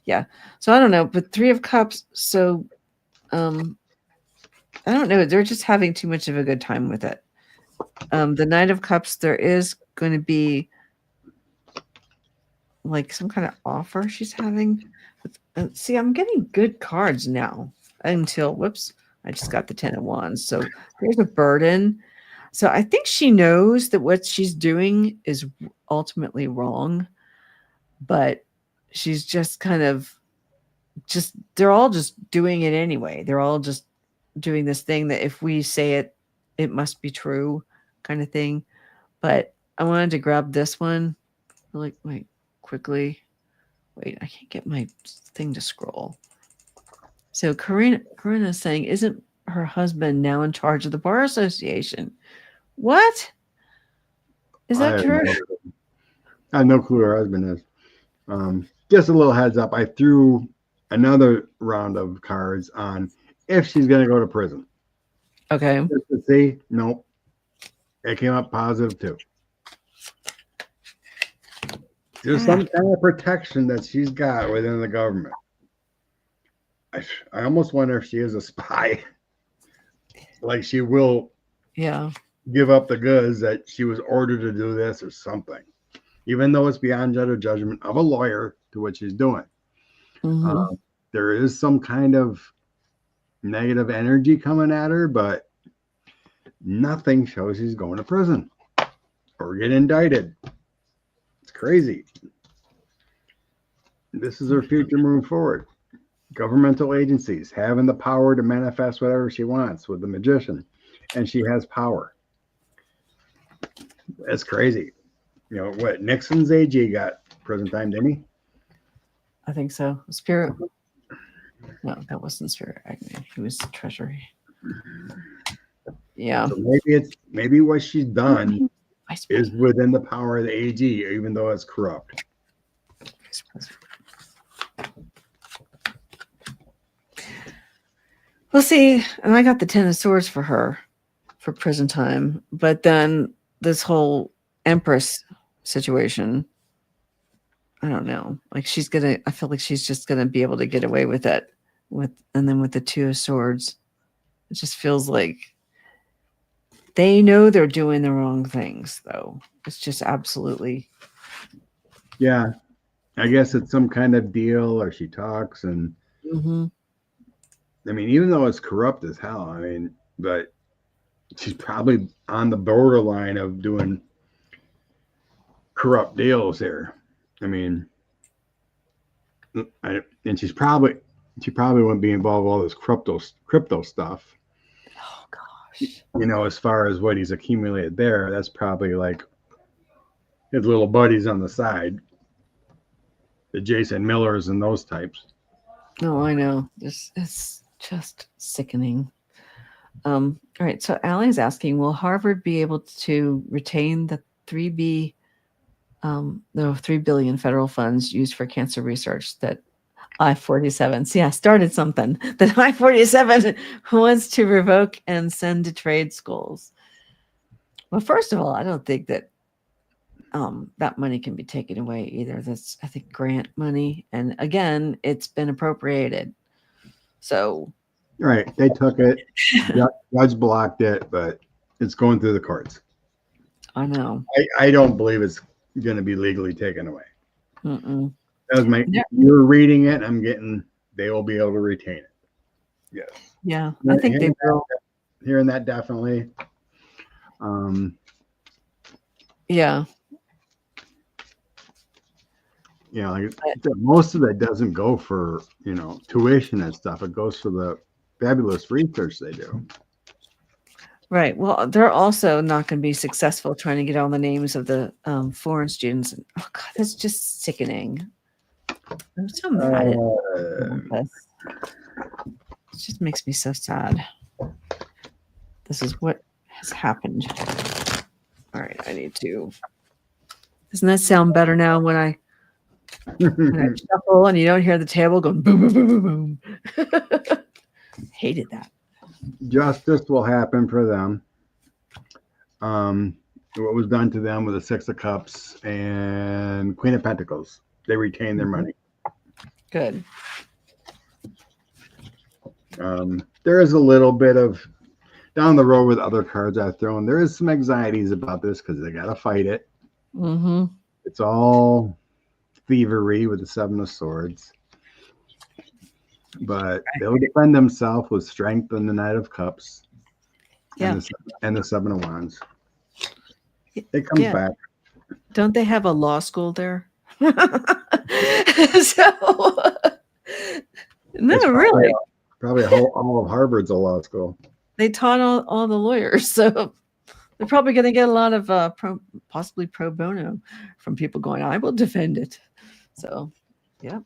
yeah. So I don't know, but Three of Cups. So I don't know. They're just having too much of a good time with it. The Knight of Cups, there is going to be like some kind of offer she's having. See, I'm getting good cards now until, whoops, I just got the 10 of Wands. So there's a burden. So I think she knows that what she's doing is ultimately wrong, but she's just kind of they're all just doing it anyway. They're all just doing this thing that if we say it, it must be true kind of thing. But I wanted to grab this one. Like, wait, quickly. Wait, I can't get my thing to scroll. So Corinna's saying, isn't her husband now in charge of the bar association? What? Is that true? I have no clue who her husband is. Just a little heads up. I threw another round of cards on if she's going to go to prison. Okay. Just to see, nope. It came up positive too. There's some kind of protection that she's got within the government. I almost wonder if she is a spy. Like she will give up the goods that she was ordered to do this or something. Even though it's beyond judgment of a lawyer to what she's doing. Mm-hmm. There is some kind of negative energy coming at her, but nothing shows she's going to prison or get indicted. It's crazy. This is her future moving forward. Governmental agencies having the power to manifest whatever she wants with the magician, and she has power. That's crazy. You know what? Nixon's AG got prison time, didn't he? I think so. Spirit. No, that wasn't Spirit. He was Treasury. Yeah. So maybe what she's done is within the power of the AG, even though it's corrupt. We'll see. And I got the 10 of Swords for her for prison time. But then this whole Empress situation, I don't know. Like I feel like she's just gonna be able to get away with it. And then with the Two of Swords, it just feels like they know they're doing the wrong things, though. It's just absolutely. Yeah. I guess it's some kind of deal, or she talks and I mean, even though it's corrupt as hell, I mean, but she's probably on the borderline of doing corrupt deals here. I mean, and she probably wouldn't be involved with all this crypto stuff. Oh gosh. You know, as far as what he's accumulated there, that's probably like his little buddies on the side, the Jason Millers and those types. No, I know. It's just sickening. All right. So Allie's asking, will Harvard be able to retain the 3 billion federal funds used for cancer research that I-47? See, I started something that I-47 wants to revoke and send to trade schools. Well, first of all, I don't think that that money can be taken away either. That's, I think, grant money. And again, it's been appropriated. So. Right. They took it. Judge blocked it, but it's going through the courts. I know. I don't believe it's going to be legally taken away. Mm-mm. That was you're reading it. I'm getting, they will be able to retain it. Yes. Yeah. I think they will. Hearing that definitely. Yeah. You know, like most of that doesn't go for, you know, tuition and stuff. It goes for the fabulous research they do. Right. Well, they're also not going to be successful trying to get all the names of the foreign students. Oh God, that's just sickening. I'm so mad at this. It just makes me so sad. This is what has happened. All right, I need to. Doesn't that sound better now when I And I shuffle, and you don't hear the table going boom, boom, boom, boom, boom. Hated that. Justice will happen for them. What was done to them with the Six of Cups and Queen of Pentacles. They retain their money. Good. There is a little bit of down the road with other cards I've thrown. There is some anxieties about this because they got to fight it. Mm-hmm. It's all thievery with the Seven of Swords. But they'll defend themselves with strength and the Knight of Cups. Yeah. And the Seven of Wands. It comes back. Don't they have a law school there? So, no, really. Probably all of Harvard's a law school. They taught all the lawyers, so they're probably going to get a lot of possibly pro bono from people going, I will defend it. So, yeah.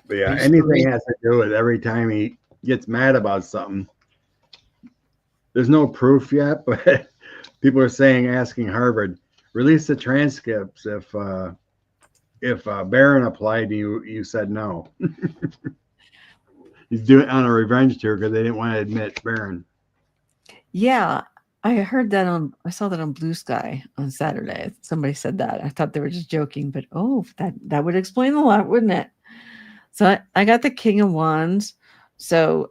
But yeah, anything has to do with every time he gets mad about something. There's no proof yet, but people are asking Harvard, release the transcripts if Barron applied and you said no. He's doing it on a revenge tour because they didn't want to admit Barron. Yeah, I heard that I saw that on Blue Sky on Saturday. Somebody said that. I thought they were just joking, but that would explain a lot, wouldn't it? So I got the King of Wands. So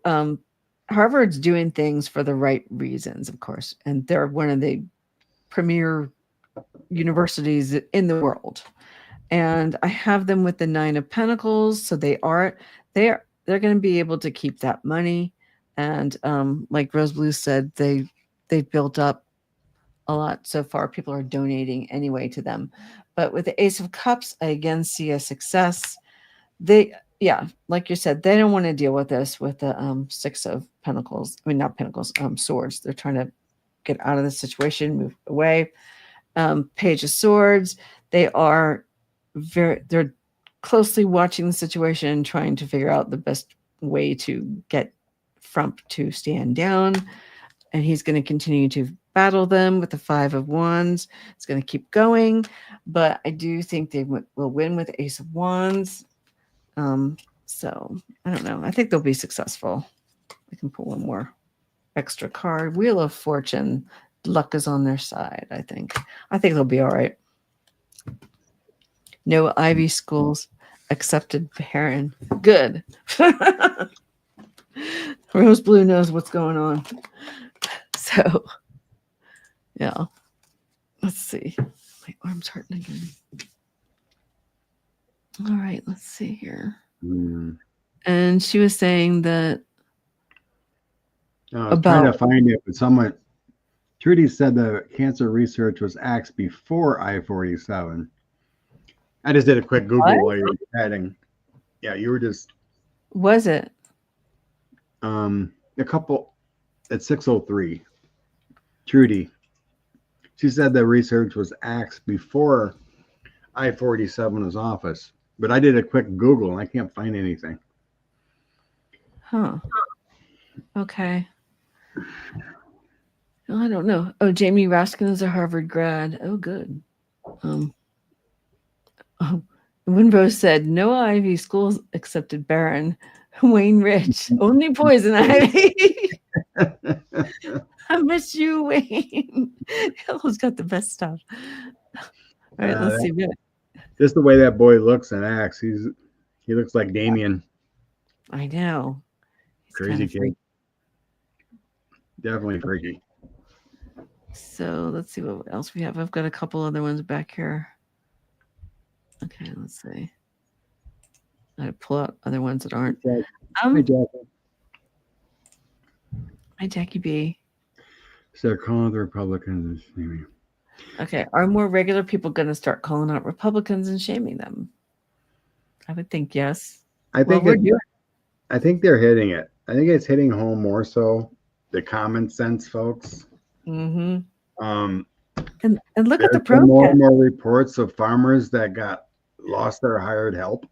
Harvard's doing things for the right reasons, of course, and they're one of the premier universities in the world. And I have them with the Nine of Pentacles, so they're going to be able to keep that money. And like Rose Blue said, they've built up a lot so far. People are donating anyway to them. But with the Ace of Cups, I again see a success. Like you said, they don't want to deal with this with the Six of Pentacles. I mean, not Pentacles, Swords. They're trying to get out of the situation, move away. Page of Swords, they're closely watching the situation, trying to figure out the best way to get Frump to stand down. And he's going to continue to battle them with the Five of Wands. It's going to keep going. But I do think they will win with Ace of Wands. So I don't know. I think they'll be successful. I can pull one more extra card. Wheel of Fortune. Luck is on their side, I think. I think they'll be all right. No Ivy schools accepted Barron. Good. Rose Blue knows what's going on. So, yeah. Let's see. My arm's hurting again. All right, let's see here. And she was saying that I was trying to find it, but Trudy said the cancer research was axed before I-47. I just did a quick Google while you were chatting. Yeah, you were just. Was it? A couple at 603. Trudy. She said the research was axed before I-47's office. But I did a quick Google and I can't find anything. Huh. Okay. I don't know. Oh, Jamie Raskin is a Harvard grad. Oh, good. Winrose said, no Ivy schools accepted Barron. Wayne Rich. Only poison ivy. I miss you, Wayne. Who's got the best stuff? All right, let's see. Just the way that boy looks and acts, he looks like Damien. I know. He's crazy kid. Definitely freaky. So let's see what else we have. I've got a couple other ones back here. Okay, let's see. I pull out other ones that aren't. Hi, Jackie. Hi, Jackie B. So calling the Republicans. Okay, are more regular people going to start calling out Republicans and shaming them? I would think yes. I think they're hitting it. I think it's hitting home more so the common sense folks. Mm-hmm. And look at the protest. More and more reports of farmers that lost their hired help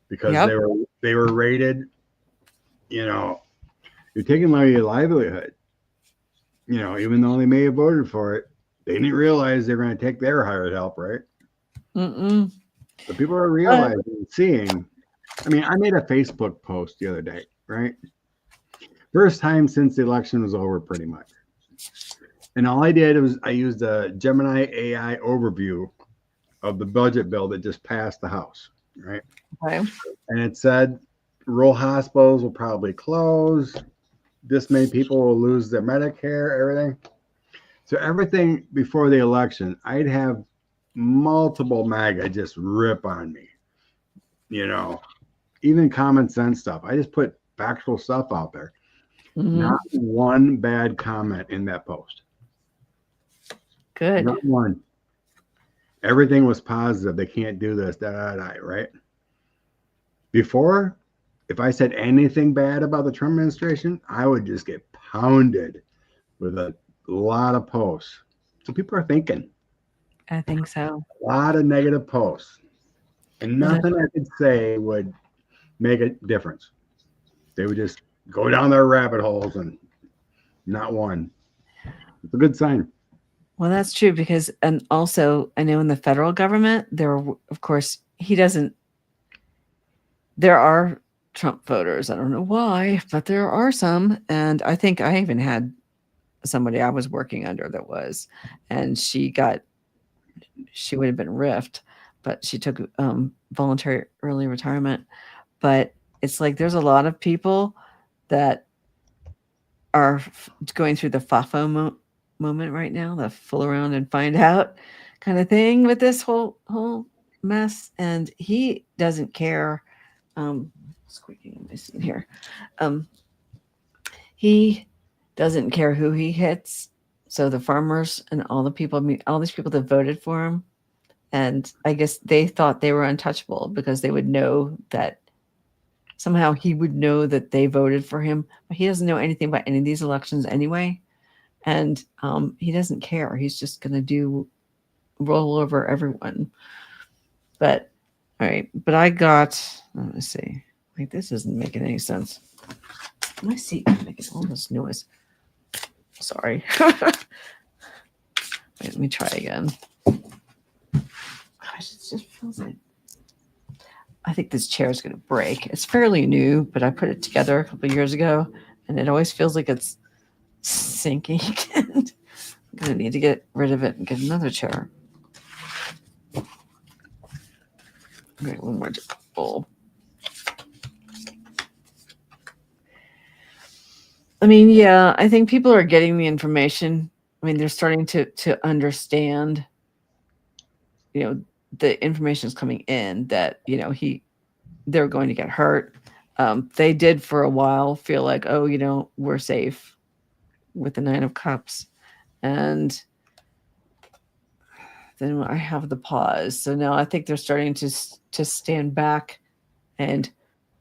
because they were raided. You know, you're taking away your livelihood. You know, even though they may have voted for it, they didn't realize they were going to take their hired help, right? But people are realizing, seeing. I mean, I made a Facebook post the other day, right? First time since the election was over, pretty much. And all I did was I used a Gemini AI overview of the budget bill that just passed the House, right? Okay. And it said rural hospitals will probably close. This many people will lose their Medicare, everything. So everything before the election, I'd have multiple MAGA just rip on me, you know, even common sense stuff. I just put factual stuff out there. Mhm. Not one bad comment in that post. Good. Not one. Everything was positive. They can't do this, right? Before, if I said anything bad about the Trump administration, I would just get pounded with a lot of posts. So people are thinking. I think so. A lot of negative posts. And Well, nothing I could say would make a difference. They would just go down their rabbit holes and not one. It's a good sign. Well, that's true because, and also, I know in the federal government, there are, of course, there are Trump voters. I don't know why, but there are some. And I think I even had somebody I was working under that was, and she would have been riffed, but she took voluntary early retirement. But it's like there's a lot of people that are going through the FAFO moment right now, the fool around and find out kind of thing with this whole mess. And he doesn't care. Squeaking in my seat here. He doesn't care who he hits. So the farmers and all the people, I mean, all these people that voted for him, and I guess they thought they were untouchable because they would know that somehow he would know that they voted for him, but he doesn't know anything about any of these elections anyway. And he doesn't care. He's just going to roll over everyone. But all right. But I got, let me see. Like, this isn't making any sense. My seat is making all this noise. Sorry. Wait, let me try again. Gosh, it just feels like, I think this chair is going to break. It's fairly new, but I put it together a couple of years ago, and it always feels like it's sinking. I'm going to need to get rid of it and get another chair. Okay, one more bowl. I mean, yeah, I think people are getting the information. I mean, they're starting to understand, the information is coming in that, they're going to get hurt. They did for a while feel like, oh, we're safe with the Nine of Cups. And then I have the pause. So now I think they're starting to stand back and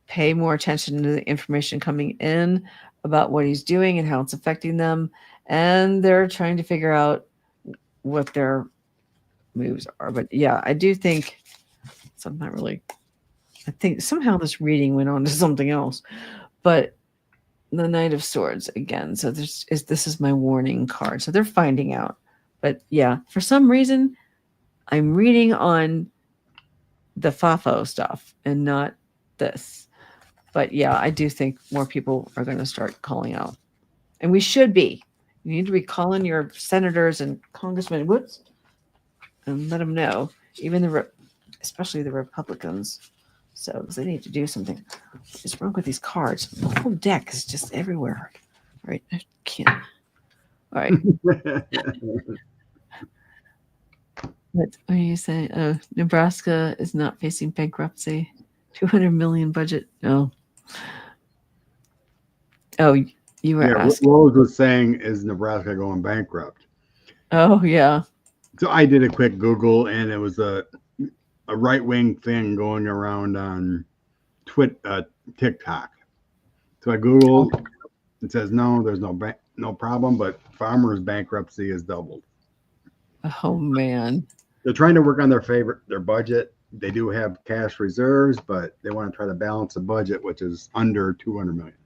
pay more attention to the information coming in about what he's doing and how it's affecting them. And they're trying to figure out what their moves are. But yeah, I do think, so I'm not really, I think somehow this reading went on to something else. But the Knight of Swords again. So this is my warning card. So they're finding out. But yeah, for some reason, I'm reading on the FAFO stuff and not this. But yeah, I do think more people are going to start calling out. And we should be. You need to be calling your senators and congressmen and let them know, especially the Republicans. So, because they need to do something. What is wrong with these cards? The whole deck is just everywhere. All right, I can't. All right. What are you saying? Oh, Nebraska is not facing bankruptcy. 200 million budget. No. Oh, you were asking. Rose was saying, is Nebraska going bankrupt? Oh, yeah. So I did a quick Google, and it was a right-wing thing going around on TikTok. So I Googled, it says, no, there's no problem, but farmers' bankruptcy is doubled. Oh, man. They're trying to work on their budget. They do have cash reserves, but they want to try to balance the budget, which is under 200 million.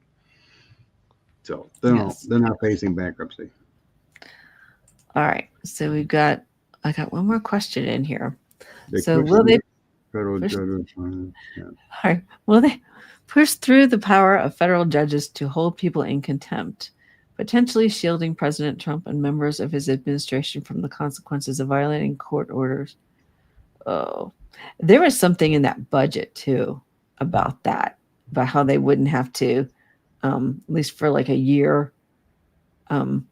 So they're not facing bankruptcy. All right. So I got one more question in here. So will they Federal Push, judges. Yeah. sorry, will they push through the power of federal judges to hold people in contempt, potentially shielding President Trump and members of his administration from the consequences of violating court orders? Oh, there was something in that budget too about that, about how they wouldn't have to, at least for like a year, um,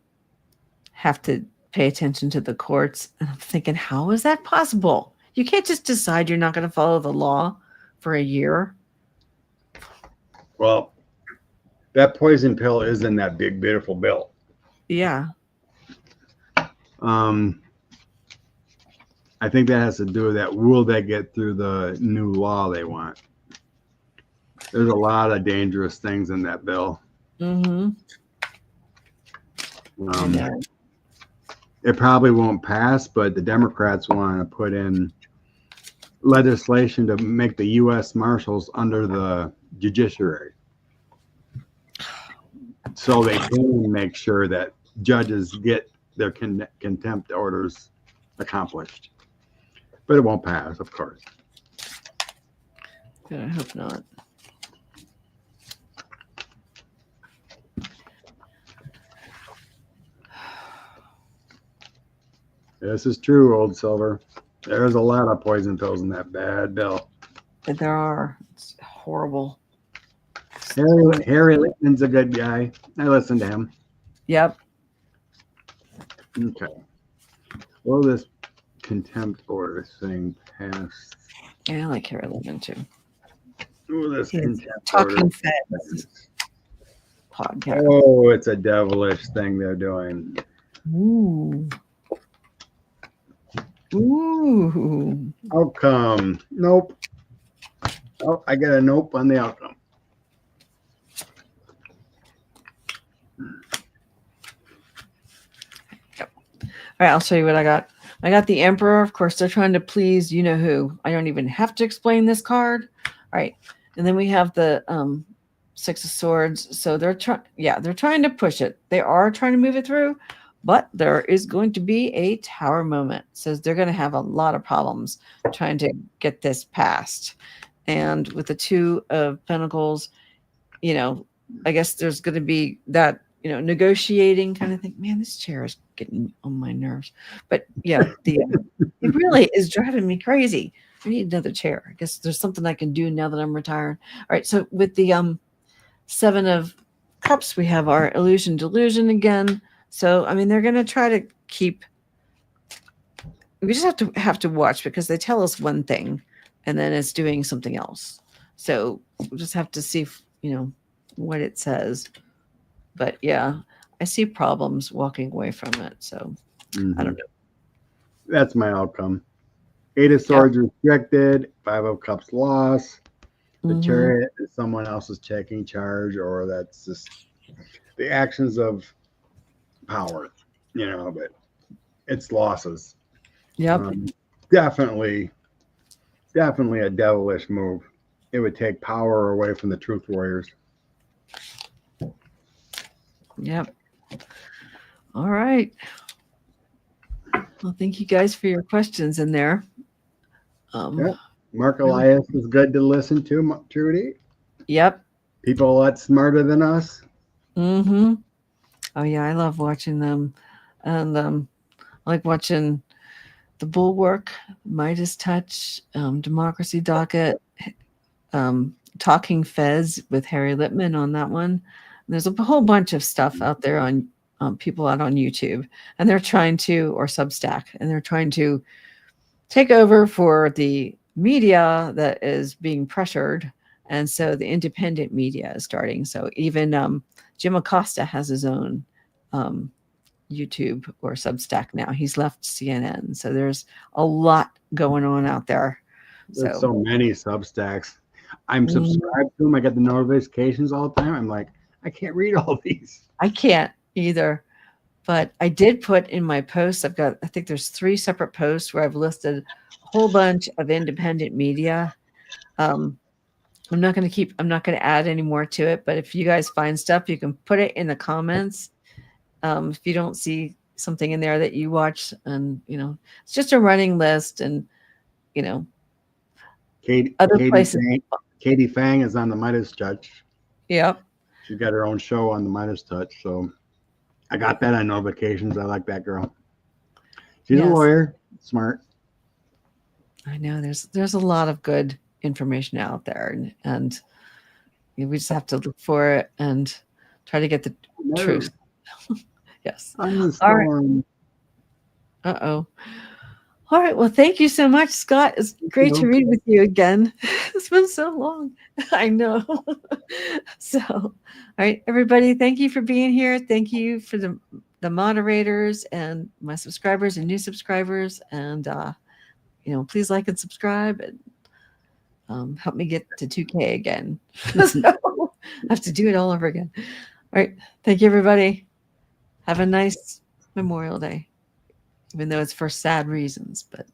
have to pay attention to the courts. And I'm thinking, how is that possible? You can't just decide you're not going to follow the law for a year. Well, that poison pill is in that big, beautiful bill. Yeah. I think that has to do with that. Will they get through the new law they want? There's a lot of dangerous things in that bill. Mm-hmm. It probably won't pass, but the Democrats want to put in legislation to make the U.S. Marshals under the judiciary, so they can make sure that judges get their contempt orders accomplished. But it won't pass, of course. Good, I hope not. This is true, Old Silver. There's a lot of poison pills in that bad bill. But there are. It's horrible. Harry Littman's a good guy. I listen to him. Yep. Okay. Will this contempt order thing pass? Yeah, I like Harry Littman too. Will this contempt Talking order Feds podcast. Oh, it's a devilish thing they're doing. Ooh. Ooh. Outcome. Nope. Oh, I got a nope on the outcome. Yep. All right, I'll show you what I got. I got the Emperor. Of course, they're trying to please you know who. I don't even have to explain this card. All right. And then we have the Six of Swords. So they're trying to push it. They are trying to move it through. But there is going to be a tower moment. It says they're going to have a lot of problems trying to get this passed. And with the Two of Pentacles, I guess there's going to be that, negotiating kind of thing. Man, this chair is getting on my nerves. But yeah, it really is driving me crazy. I need another chair. I guess there's something I can do now that I'm retired. All right. So with the Seven of Cups, we have our illusion delusion again. So, I mean, they're going to try to keep, we just have to watch because they tell us one thing and then it's doing something else. So we'll just have to see, what it says. But yeah, I see problems walking away from it. So I don't know. That's my outcome. Eight of Swords restricted, Five of Cups lost. The Chariot is someone else's taking charge, or that's just the actions of power, but it's losses. Yep. Definitely a devilish move. It would take power away from the Truth Warriors. Yep. All right. Well, thank you guys for your questions in there. Mark Elias is good to listen to, Trudy. Yep. People a lot smarter than us. Mm-hmm. Oh yeah, I love watching them, and I like watching the Bulwark, Midas Touch, Democracy Docket, Talking Fez with Harry Littman on that one. And there's a whole bunch of stuff out there on people out on YouTube, and they're trying to, or Substack, and they're trying to take over for the media that is being pressured, and so the independent media is starting. So even Jim Acosta has his own YouTube or Substack now. He's left CNN. So there's a lot going on out there. There's so many Substacks. I'm subscribed to them. I get the notifications all the time. I'm like, I can't read all these. I can't either. But I did put in my posts, I think there's 3 separate posts where I've listed a whole bunch of independent media. I'm not going to add any more to it, but if you guys find stuff, you can put it in the comments. If you don't see something in there that you watch, and it's just a running list, and other Katie places. Fang, Katie Fang is on the Midas Touch. Yep. She's got her own show on the Midas Touch. So I got that on notifications. I like that girl. She's a Yes. lawyer, smart. I know there's a lot of good information out there, and we just have to look for it and try to get the truth. Yes. On the All right. storm. Uh-oh. All right. Well, thank you so much, Scott. It's great to read with you again. It's been so long. I know. So, all right, everybody, thank you for being here. Thank you for the moderators and my subscribers and new subscribers. And, please like and subscribe and help me get to 2K again. So I have to do it all over again. All right. Thank you, everybody. Have a nice Memorial Day, even though it's for sad reasons, but